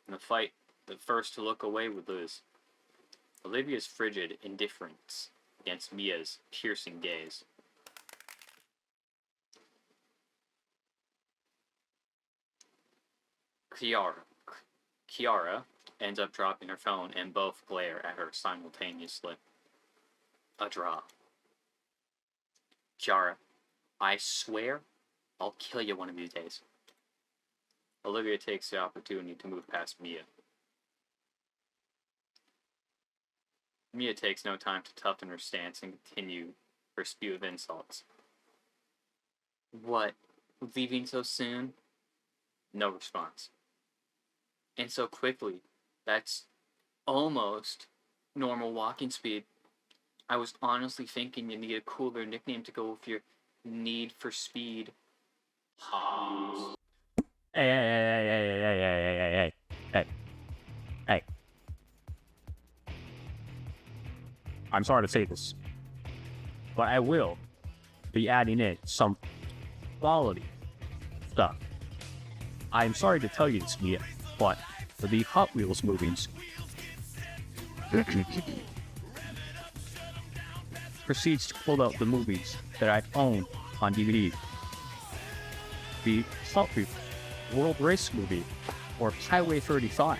And the first to look away would lose. Olivia's frigid indifference against Mia's piercing gaze. Kiara ends up dropping her phone and both glare at her simultaneously. A draw. Kiara, I swear I'll kill you one of these days. Olivia takes the opportunity to move past Mia. Mia takes no time to toughen her stance and continue her spew of insults. What? Leaving so soon? No response. And so quickly, that's almost normal walking speed. I was honestly thinking you need a cooler nickname to go with your need for speed. Hey. I'm sorry to say this, but I will be adding in some quality stuff. I'm sorry to tell you this, Mia, but for the Hot Wheels movies, proceeds to pull out the movies that I own on DVD. The Hot Wheels World Race movie, or Highway 35,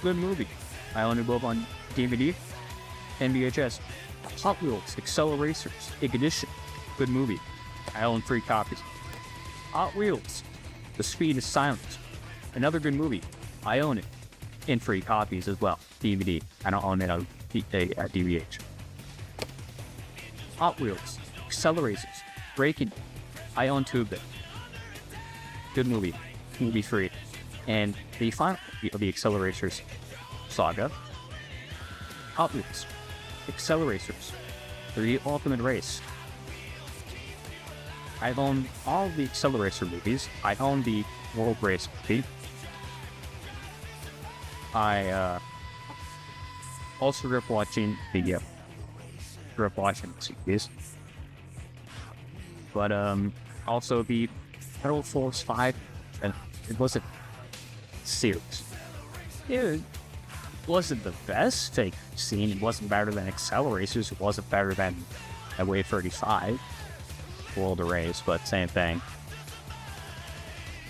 good movie. I own it both on DVD and VHS. Hot Wheels Acceleracers Ignition, good movie. I own 3 copies. Hot Wheels The Speed is Silence, another good movie. I own it in 3 copies as well. DVD. I don't own it on DVH. Hot Wheels Acceleracers Breaking. I own 2 of them. Good movie. Movie 3. And the final movie of the Acceleracers saga, Hot Wheels Acceleracers, The Ultimate Race. I've owned all the Accelerator movies. I own the World Race movie. I also grew up watching the series. But also the Pedal Force 5, and it wasn't series. It wasn't the best thing I've seen. It wasn't better than Accelerators. It wasn't better than Highway 35, World of Race, but same thing.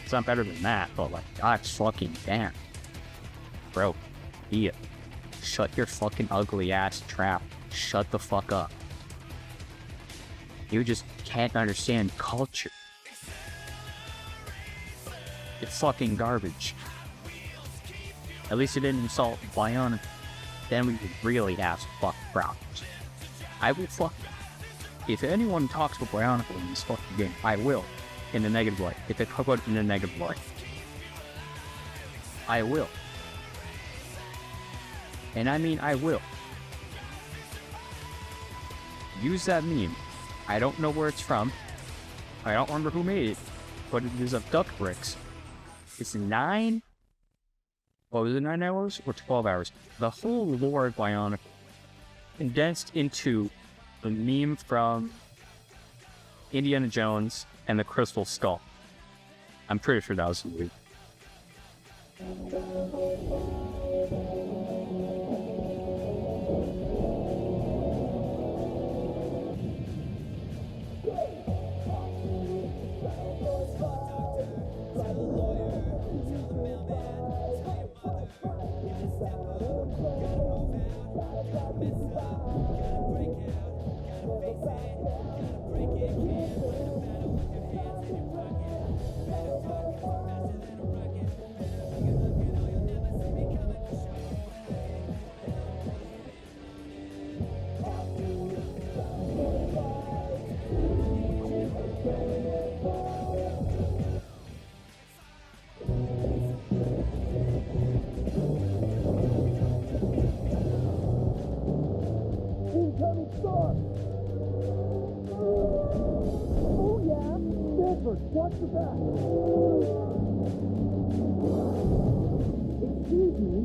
It's not better than that, but like, gosh fucking damn. Bro, Mia, shut your fucking ugly ass trap. Shut the fuck up. You just can't understand culture. It's fucking garbage. At least you didn't insult Bionic. Then we would really have some fucking problems. I will fuck them. If anyone talks about Bionic in this fucking game, I will. In a negative light. If they talk about it in a negative light, I will. And I mean I will. Use that meme. I don't know where it's from. I don't remember who made it. But it is of duck bricks. It's 9... What was it, 9 hours or 12 hours? The whole lore of Bionic condensed into the meme from Indiana Jones and the Crystal Skull. I'm pretty sure that was the movie. What's the back? Excuse me.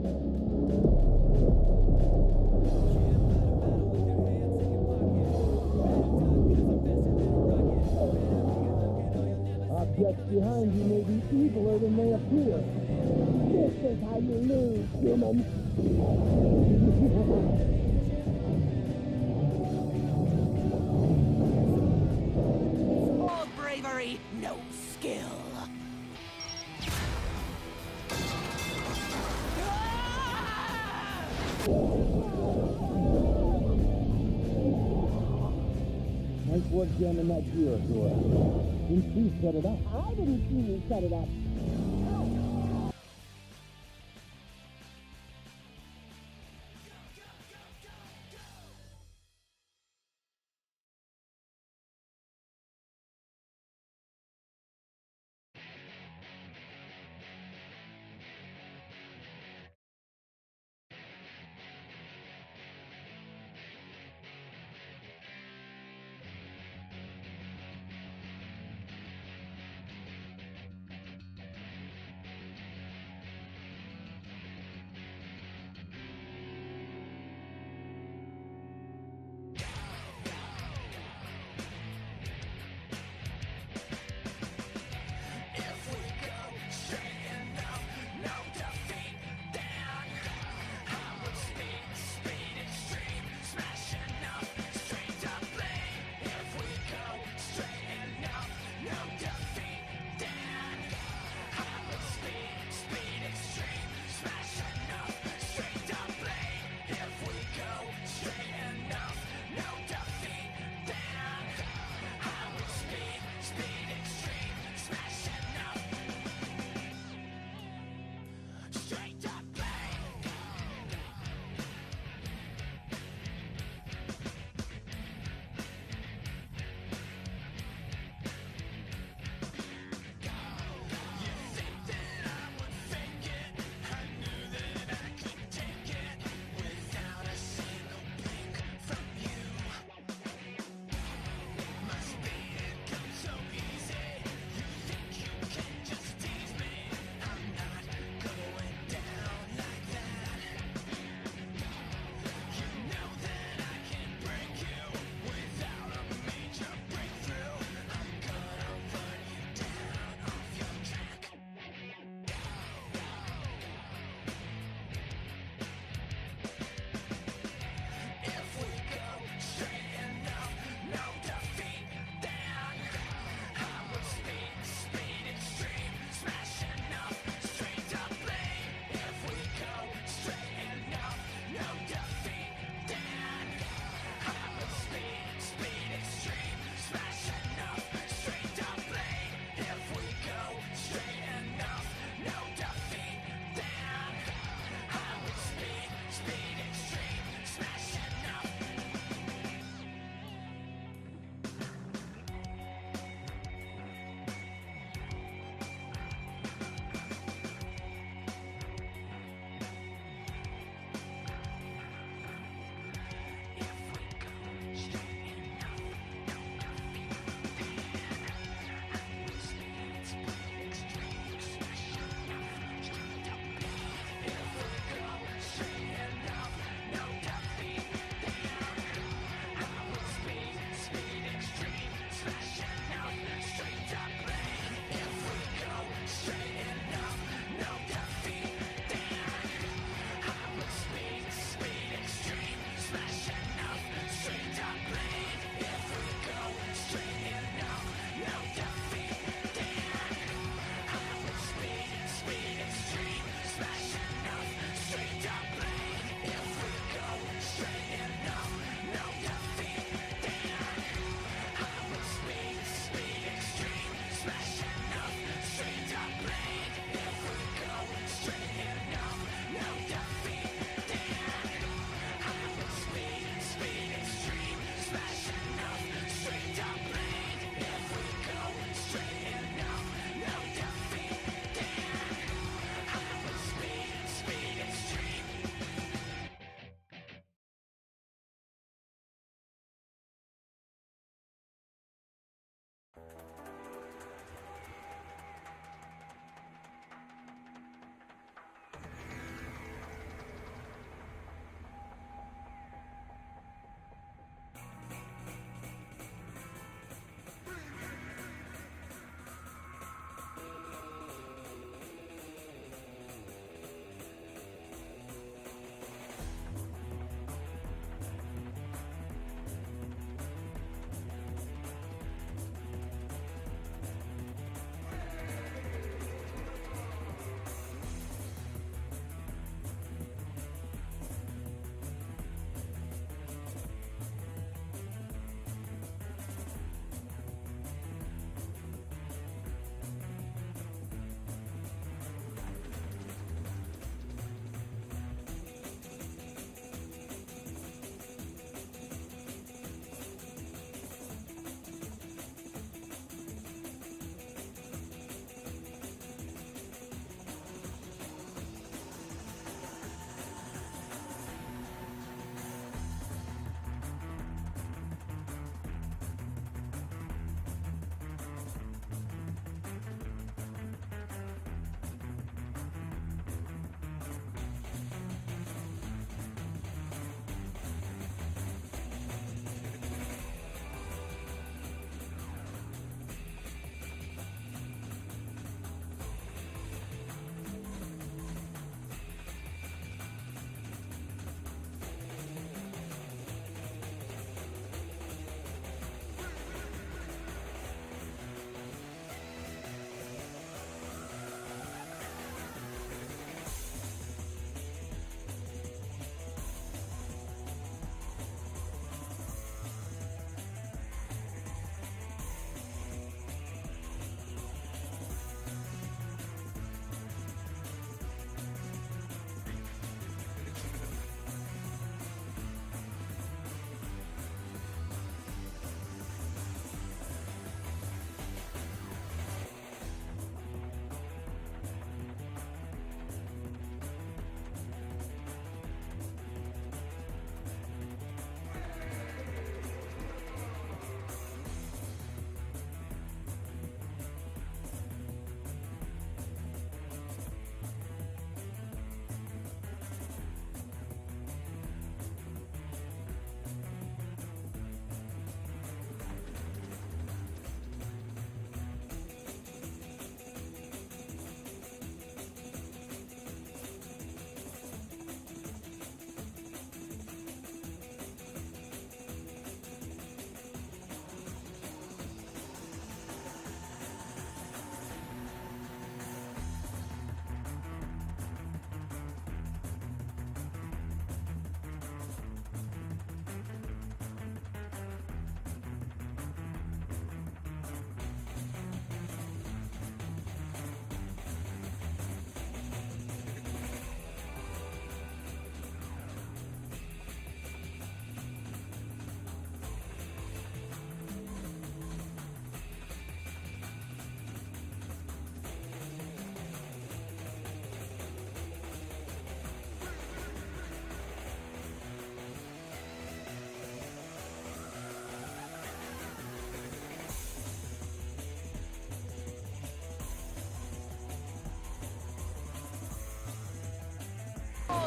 Objects behind you may be eviler than they appear. This is how you lose, human. All bravery, no skill. Nice work jamming that gear door. Didn't you set it up? I didn't see you set it up.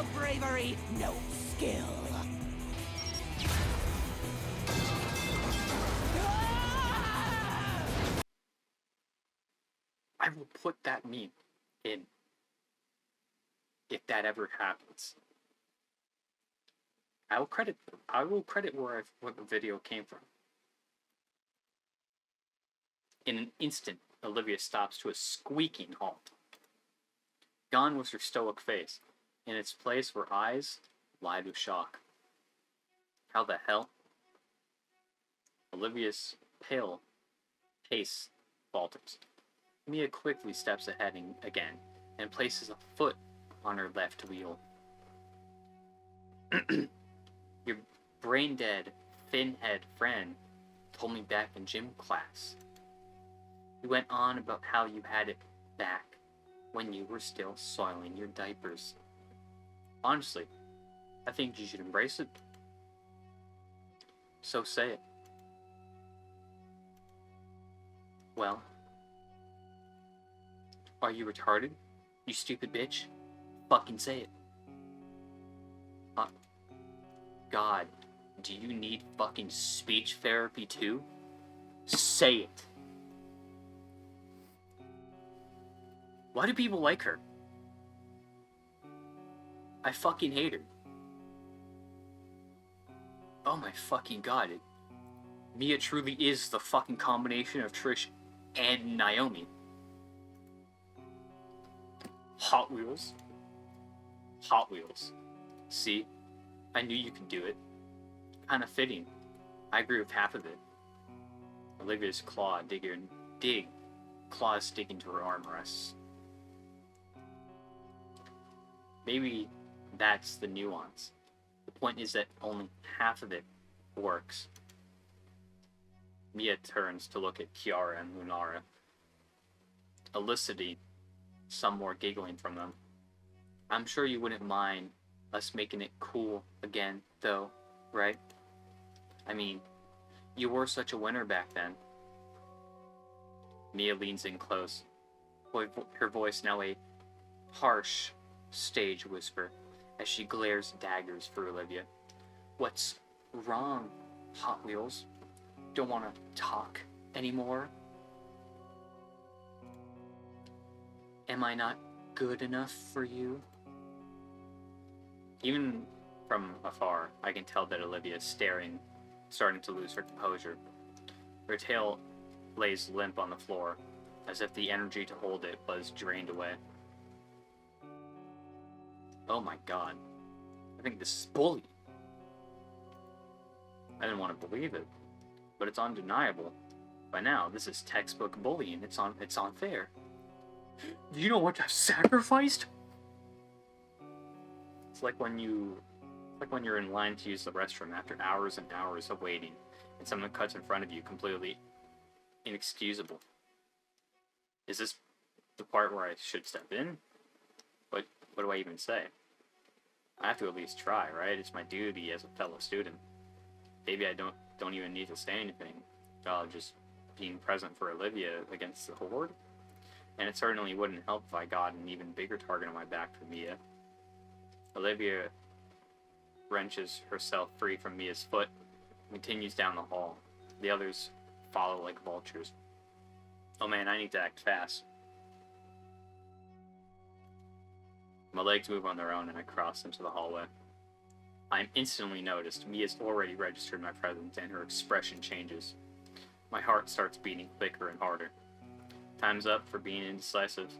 All bravery, no skill. I will put that meme in if that ever happens. I will credit where the video came from. In an instant, Olivia stops to a squeaking halt. Gone was her stoic face. In its place were eyes wide with shock. How the hell? Olivia's pale pace falters. Mia quickly steps ahead again and places a foot on her left wheel. Your brain-dead, thin-head friend told me back in gym class. You went on about how you had it back when you were still soiling your diapers. Honestly, I think you should embrace it. So say it. Well, are you retarded? You stupid bitch? Fucking say it. God, do you need fucking speech therapy too? Say it. Why do people like her? I fucking hate her. Oh my fucking god. Mia truly is the fucking combination of Trish and Naomi. Hot Wheels. Hot Wheels. See? I knew you could do it. Kinda fitting. I agree with half of it. Olivia's claws digging to her armrests. Maybe that's the nuance. The point is that only half of it works. Mia turns to look at Kiara and Lunara, eliciting some more giggling from them. I'm sure you wouldn't mind us making it cool again, though, right? I mean, you were such a winner back then. Mia leans in close, her voice now a harsh stage whisper as she glares daggers for Olivia. What's wrong, Hot Wheels? Don't want to talk anymore? Am I not good enough for you? Even from afar, I can tell that Olivia is starting to lose her composure. Her tail lays limp on the floor, as if the energy to hold it was drained away. Oh my god. I think this is bullying. I didn't want to believe it, but it's undeniable. By now, this is textbook bullying. It's unfair. Do you know what I've sacrificed? It's like when you're in line to use the restroom after hours and hours of waiting, and someone cuts in front of you completely inexcusable. Is this the part where I should step in? What do I even say? I have to at least try, right? It's my duty as a fellow student. Maybe I don't even need to say anything. Just being present for Olivia against the horde. And it certainly wouldn't help if I got an even bigger target on my back for Mia. Olivia wrenches herself free from Mia's foot and continues down the hall. The others follow like vultures. Oh man, I need to act fast. My legs move on their own and I cross into the hallway. I am instantly noticed. Mia's already registered my presence and her expression changes. My heart starts beating quicker and harder. Time's up for being indecisive.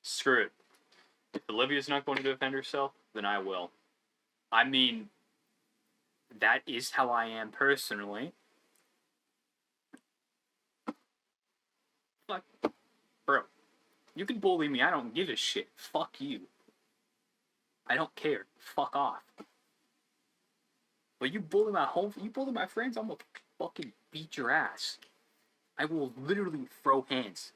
Screw it. If Olivia's not going to defend herself, then I will. I mean, that is how I am personally. Fuck. Bro, you can bully me, I don't give a shit. Fuck you. I don't care. Fuck off. But you bully my friends, I'm gonna fucking beat your ass. I will literally throw hands.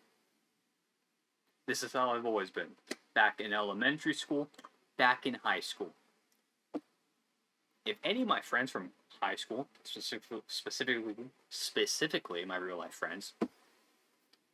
This is how I've always been. Back in elementary school, back in high school. If any of my friends from high school, specifically my real life friends,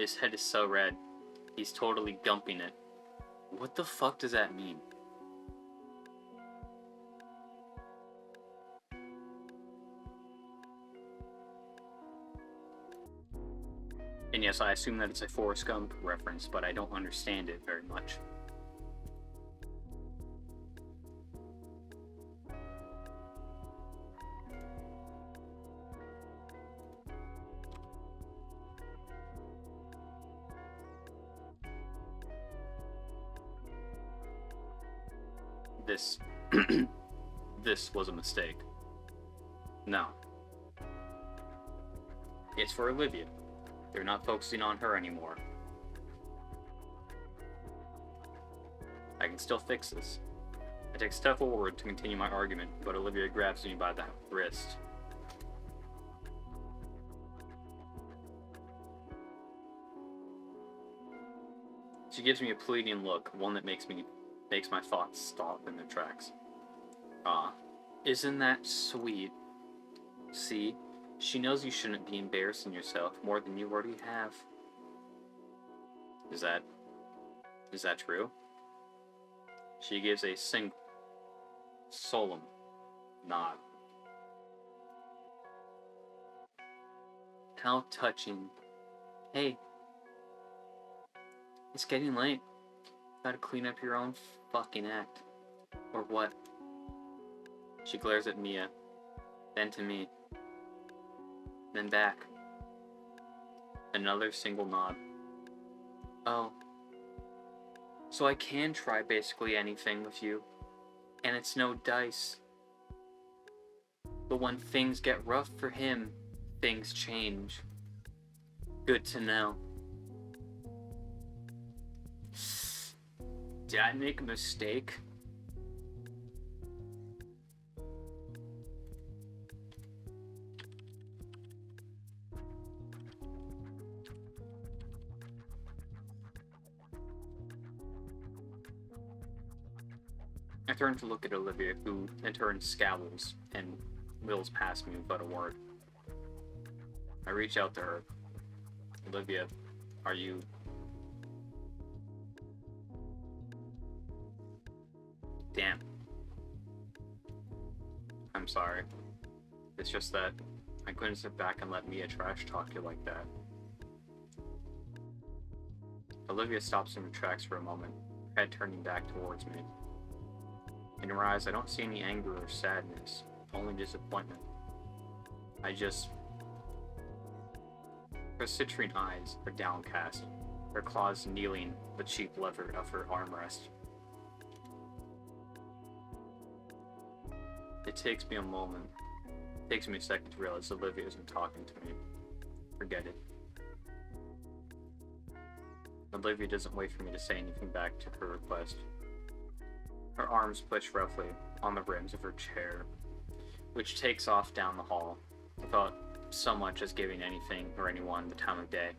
His head is so red. He's totally gumping it. What the fuck does that mean? And yes, I assume that it's a Forrest Gump reference, but I don't understand it very much. This... this was a mistake. No. It's for Olivia. They're not focusing on her anymore. I can still fix this. I take a step forward to continue my argument, but Olivia grabs me by the wrist. She gives me a pleading look, one that makes my thoughts stop in their tracks. Isn't that sweet? See? She knows you shouldn't be embarrassing yourself more than you already have. Is that true? She gives a solemn nod. How touching. Hey. It's getting late. Gotta clean up your own fucking act. Or what? She glares at Mia, then to me. Then back. Another single nod. Oh. So I can try basically anything with you. And it's no dice. But when things get rough for him, things change. Good to know. Did I make a mistake? I turn to look at Olivia, who in turn scowls and wheels past me without a word. I reach out to her. Olivia, are you... Damn. I'm sorry. It's just that I couldn't sit back and let Mia trash talk you like that. Olivia stops in her tracks for a moment, her head turning back towards me. In her eyes, I don't see any anger or sadness, only disappointment. Her citrine eyes are downcast, her claws kneeling the cheap lever of her armrest. It takes me a moment. It takes me a second to realize Olivia isn't talking to me. Forget it. Olivia doesn't wait for me to say anything back to her request. Her arms push roughly on the rims of her chair, which takes off down the hall, without so much as giving anything or anyone the time of day.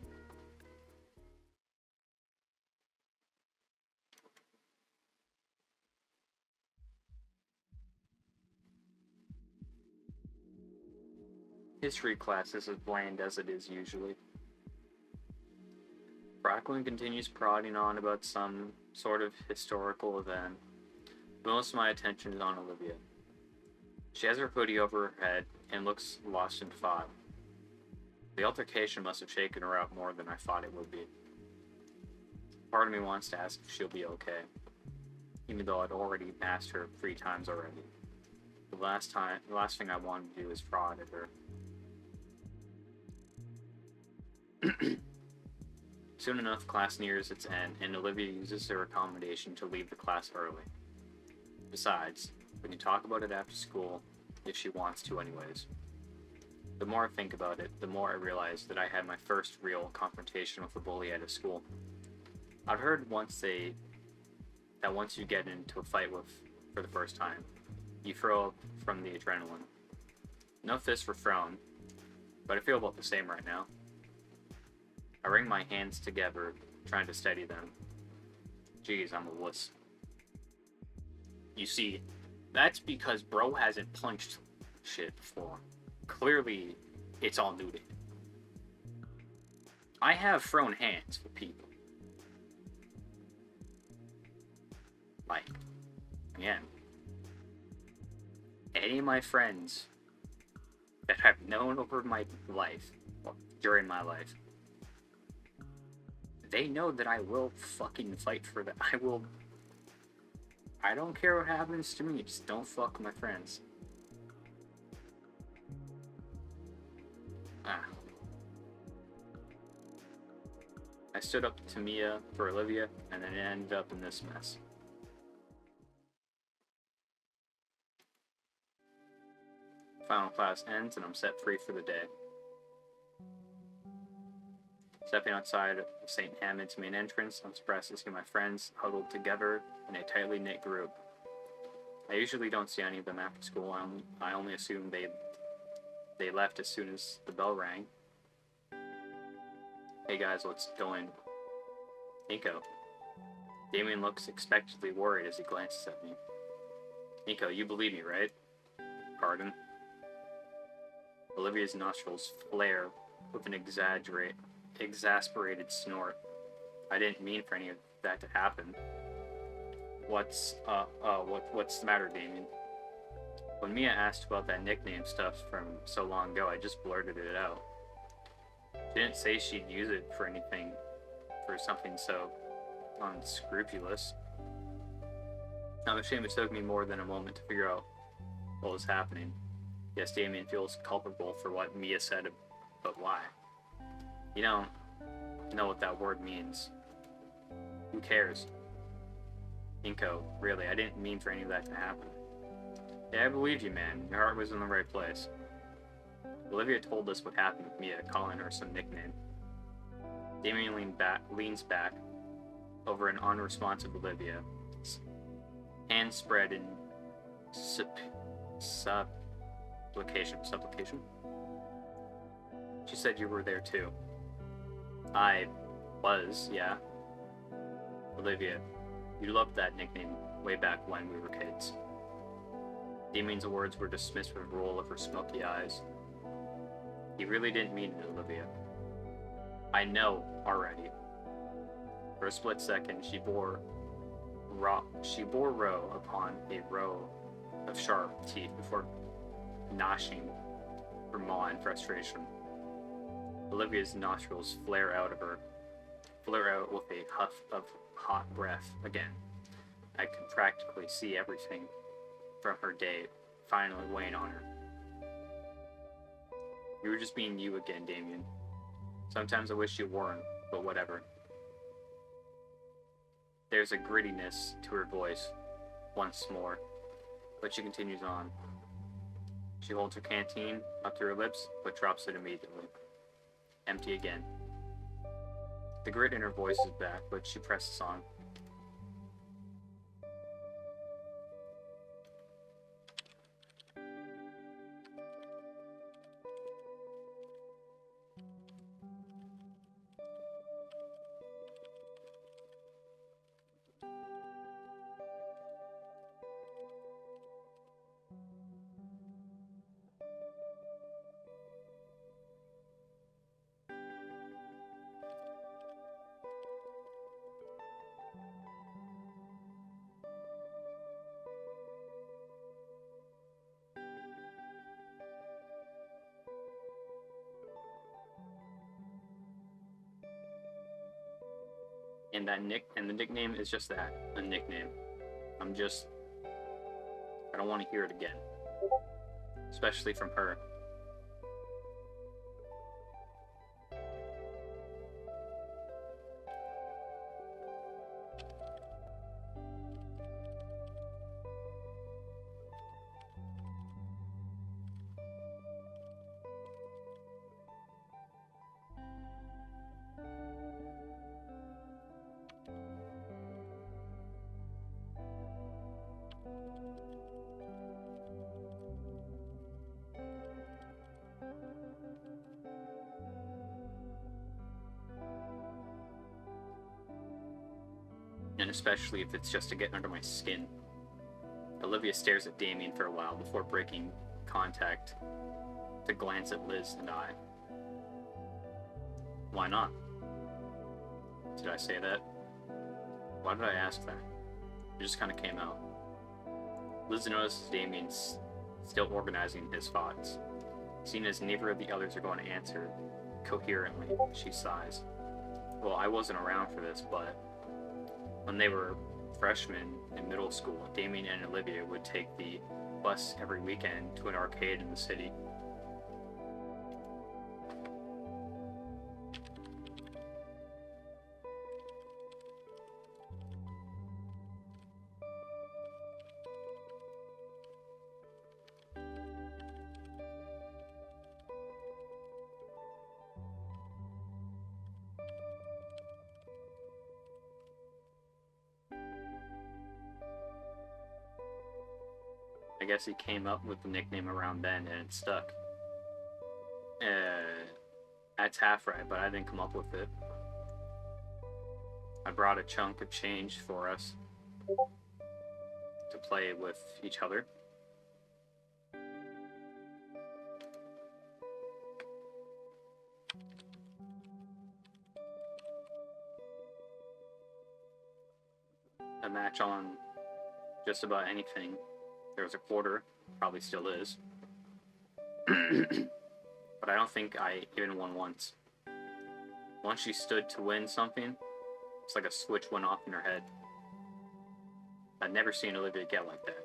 History class is as bland as it is usually. Bracklin continues prodding on about some sort of historical event. Most of my attention is on Olivia. She has her hoodie over her head and looks lost in thought. The altercation must have shaken her up more than I thought it would be. Part of me wants to ask if she'll be okay, even though I'd already asked her 3 times already. The last thing I wanted to do is fraud at her. Soon enough, class nears its end, and Olivia uses her accommodation to leave the class early. Besides, we can talk about it after school, if she wants to anyways. The more I think about it, the more I realize that I had my first real confrontation with a bully at a school. I've heard that once you get into a fight for the first time, you throw up from the adrenaline. No fists were thrown, but I feel about the same right now. I wring my hands together, trying to steady them. Jeez, I'm a wuss. You see, that's because bro hasn't punched shit before. Clearly, it's all new to him. I have thrown hands with people. Like, again, any of my friends that I've known over my life, or during my life, they know that I will fucking fight for that. I don't care what happens to me, just don't fuck with my friends. I stood up to Mia for Olivia, and then it ended up in this mess. Final class ends, and I'm set free for the day. Stepping outside of St. Hammond's main entrance, I'm surprised to see my friends huddled together in a tightly knit group. I usually don't see any of them after school. I only assume they left as soon as the bell rang. Hey guys, what's going? Nico. Damien looks expectantly worried as he glances at me. Nico, you believe me, right? Pardon? Olivia's nostrils flare with an exasperated snort. I didn't mean for any of that to happen. What's the matter, Damien? When Mia asked about that nickname stuff from so long ago, I just blurted it out. She didn't say she'd use it for anything, for something so unscrupulous. I'm ashamed it took me more than a moment to figure out what was happening. Yes, Damien feels culpable for what Mia said, but why? You don't know what that word means. Who cares? Inko, really, I didn't mean for any of that to happen. Yeah, I believe you, man. Your heart was in the right place. Olivia told us what happened with Mia, calling her some nickname. Damien leans back over an unresponsive Olivia, hands spread in supplication. She said you were there too. I was, yeah. Olivia, you loved that nickname way back when we were kids. Damien's words were dismissed with a roll of her smoky eyes. He really didn't mean it, Olivia. I know already. For a split second, she bore row upon a row of sharp teeth before gnashing her maw in frustration. Olivia's nostrils flare out with a huff of hot breath again. I could practically see everything from her day finally weighing on her. You were just being you again, Damien. Sometimes I wish you weren't, but whatever. There's a grittiness to her voice, once more, but she continues on. She holds her canteen up to her lips, but drops it immediately. Empty again. The grit in her voice is back, but she presses on. And the nickname is just that, a nickname. I don't want to hear it again. Especially from her. And especially if it's just to get under my skin. Olivia stares at Damien for a while before breaking contact to glance at Liz and I. Why not? Did I say that? Why did I ask that? It just kind of came out. Liz notices Damien's still organizing his thoughts. Seeing as neither of the others are going to answer coherently, she sighs. Well, I wasn't around for this, but when they were freshmen in middle school, Damien and Olivia would take the bus every weekend to an arcade in the city. I guess he came up with the nickname around then and it stuck. That's half right, but I didn't come up with it. I brought a chunk of change for us to play with each other. A match on just about anything. There was a quarter, probably still is. But I don't think I even won once. Once she stood to win something, it's like a switch went off in her head. I'd never seen Olivia get like that.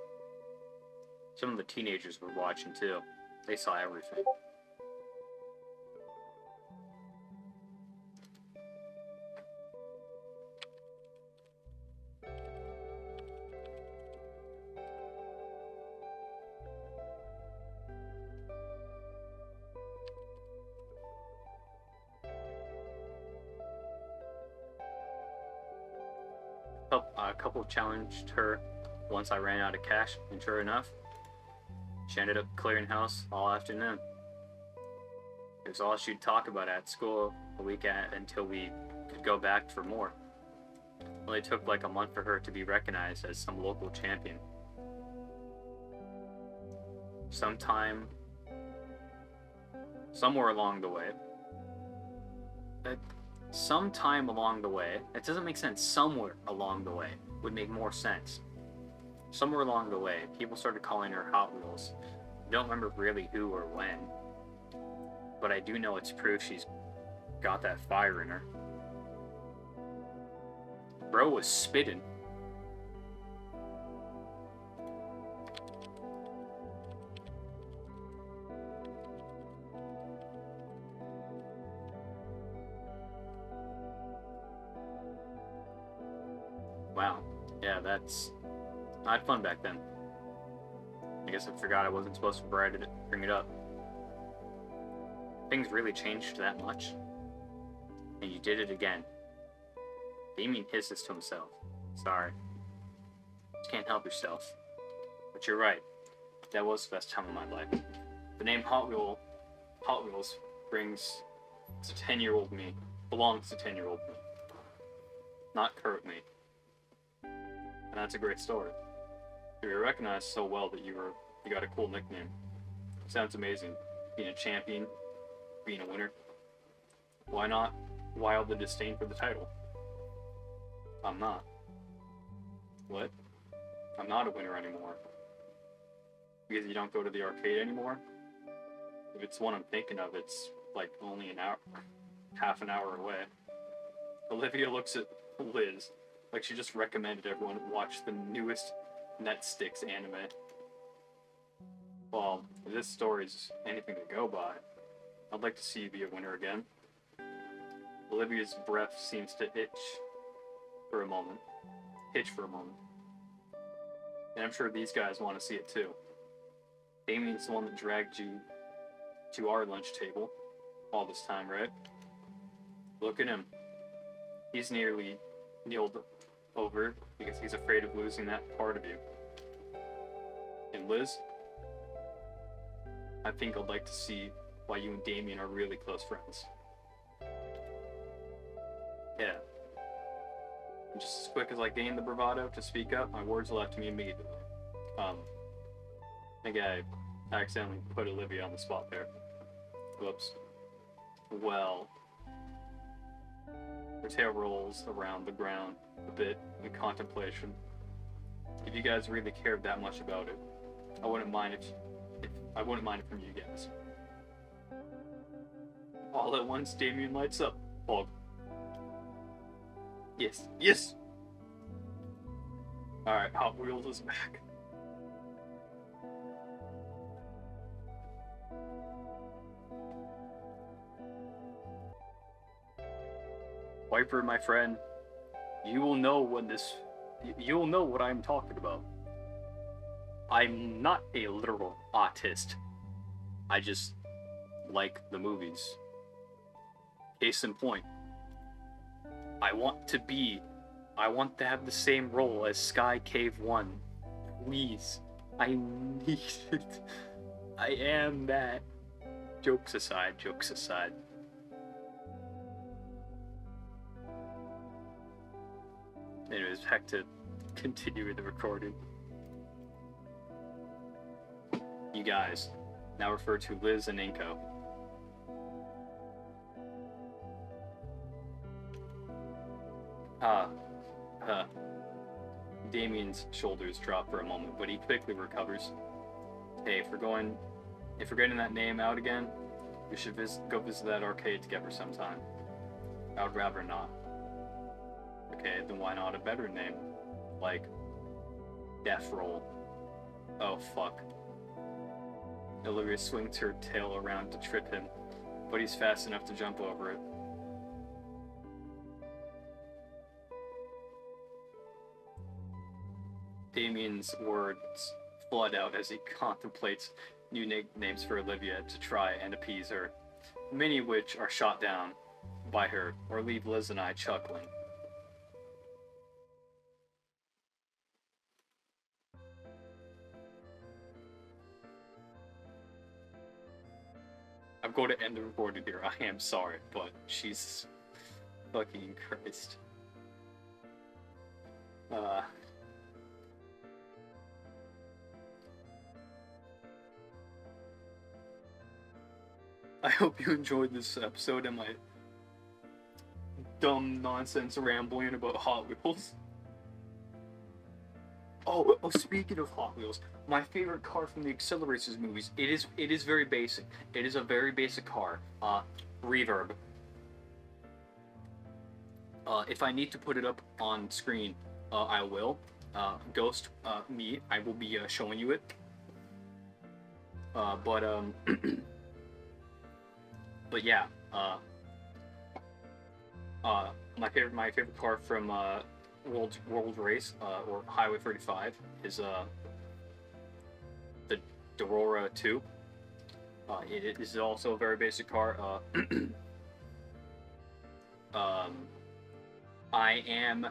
Some of the teenagers were watching too. They saw everything. A couple challenged her once I ran out of cash, and sure enough, she ended up clearing house all afternoon. It was all she'd talk about at school a week until we could go back for more. It only took like a month for her to be recognized as some local champion. Somewhere along the way, sometime along the way, it doesn't make sense. Somewhere along the way would make more sense. Somewhere along the way, people started calling her Hot Wheels. I don't remember really who or when, but I do know it's proof she's got that fire in her. Bro was spitting. Wow. Yeah, I had fun back then. I guess I forgot I wasn't supposed to bring it up. Things really changed that much. And you did it again. Damien hisses to himself. Sorry. You can't help yourself. But you're right. That was the best time of my life. The name Hot Wheels brings to 10-year-old me. Belongs to 10-year-old me. Not current me. And that's a great story. You were recognized so well that you got a cool nickname. Sounds amazing. Being a champion, being a winner. Why not wild the disdain for the title? I'm not. What? I'm not a winner anymore. Because you don't go to the arcade anymore? If it's one I'm thinking of, it's like only an hour, half an hour away. Olivia looks at Liz like she just recommended everyone watch the newest Netsticks anime. Well, if this story's anything to go by, I'd like to see you be a winner again. Olivia's breath seems to hitch for a moment. And I'm sure these guys want to see it too. Damien's the one that dragged you to our lunch table all this time, right? Look at him. He's nearly kneeled over because he's afraid of losing that part of you. And Liz, I think I'd like to see why you and Damien are really close friends. Yeah. And just as quick as I gained the bravado to speak up, my words left me immediately. I think I accidentally put Olivia on the spot there. Whoops. Well, Her tail rolls around the ground a bit in contemplation. If you guys really cared that much about it, I wouldn't mind if I wouldn't mind it from you guys. All at once, Damien lights up. Hog. Yes, yes. All right, Hot Wheels is back. Viper, my friend, you will know when this. You will know what I'm talking about. I'm not a literal autist. I just like the movies. Case in point. I want to have the same role as Sky Cave 1. Please. I need it. I am that. Jokes aside. Anyways, back to continue the recording. You guys, now refer to Liz and Inko. Damien's shoulders drop for a moment, but he quickly recovers. Hey, if we're getting that name out again, we should go visit that arcade together sometime. I would rather not. Okay, then why not a better name? Like, Death Roll. Oh, fuck. Olivia swings her tail around to trip him, but he's fast enough to jump over it. Damien's words flood out as he contemplates new nicknames for Olivia to try and appease her, many of which are shot down by her or leave Liz and I chuckling. I'm going to end the recording here. I am sorry, but she's fucking Christ. I hope you enjoyed this episode and my dumb nonsense rambling about Hot Wheels. Oh, speaking of Hot Wheels, my favorite car from the Accelerators movies, it is very basic. It is a very basic car. Reverb. If I need to put it up on screen, I will. Ghost, me, I will be showing you it. But yeah, my favorite car from World Race or Highway 35 is the Dorora 2. It is also a very basic car. I am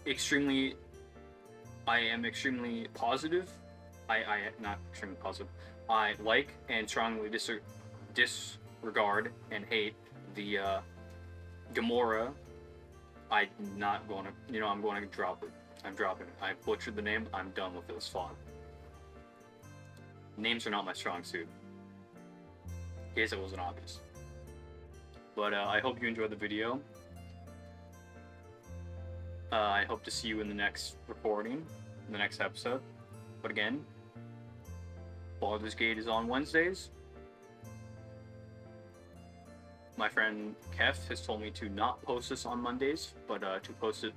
extremely positive. I not extremely positive. I like and strongly disregard and hate the Gamora. I'm not going to, I'm going to drop it. I'm dropping it. I butchered the name. I'm done with this font. Names are not my strong suit. In case it wasn't obvious. But I hope you enjoyed the video. I hope to see you in the next recording, in the next episode. But again, Baldur's Gate is on Wednesdays. My friend Kev has told me to not post this on Mondays, but to post it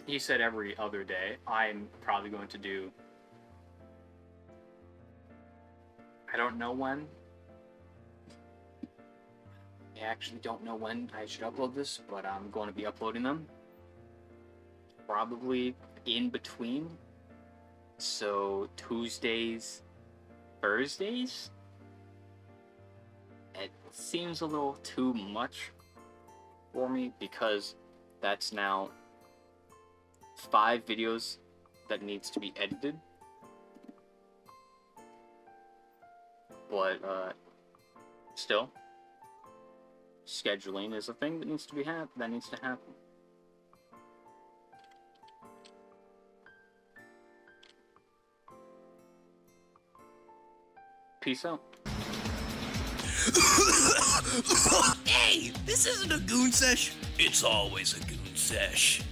he said every other day. I'm probably going to do, I don't know when. I actually don't know when I should upload this, but I'm going to be uploading them. Probably in between. So, Tuesdays, Thursdays? It seems a little too much for me because that's now 5 videos that needs to be edited. But, still, scheduling is a thing that needs to happen. Peace out. Hey, this isn't a goon sesh. It's always a goon sesh.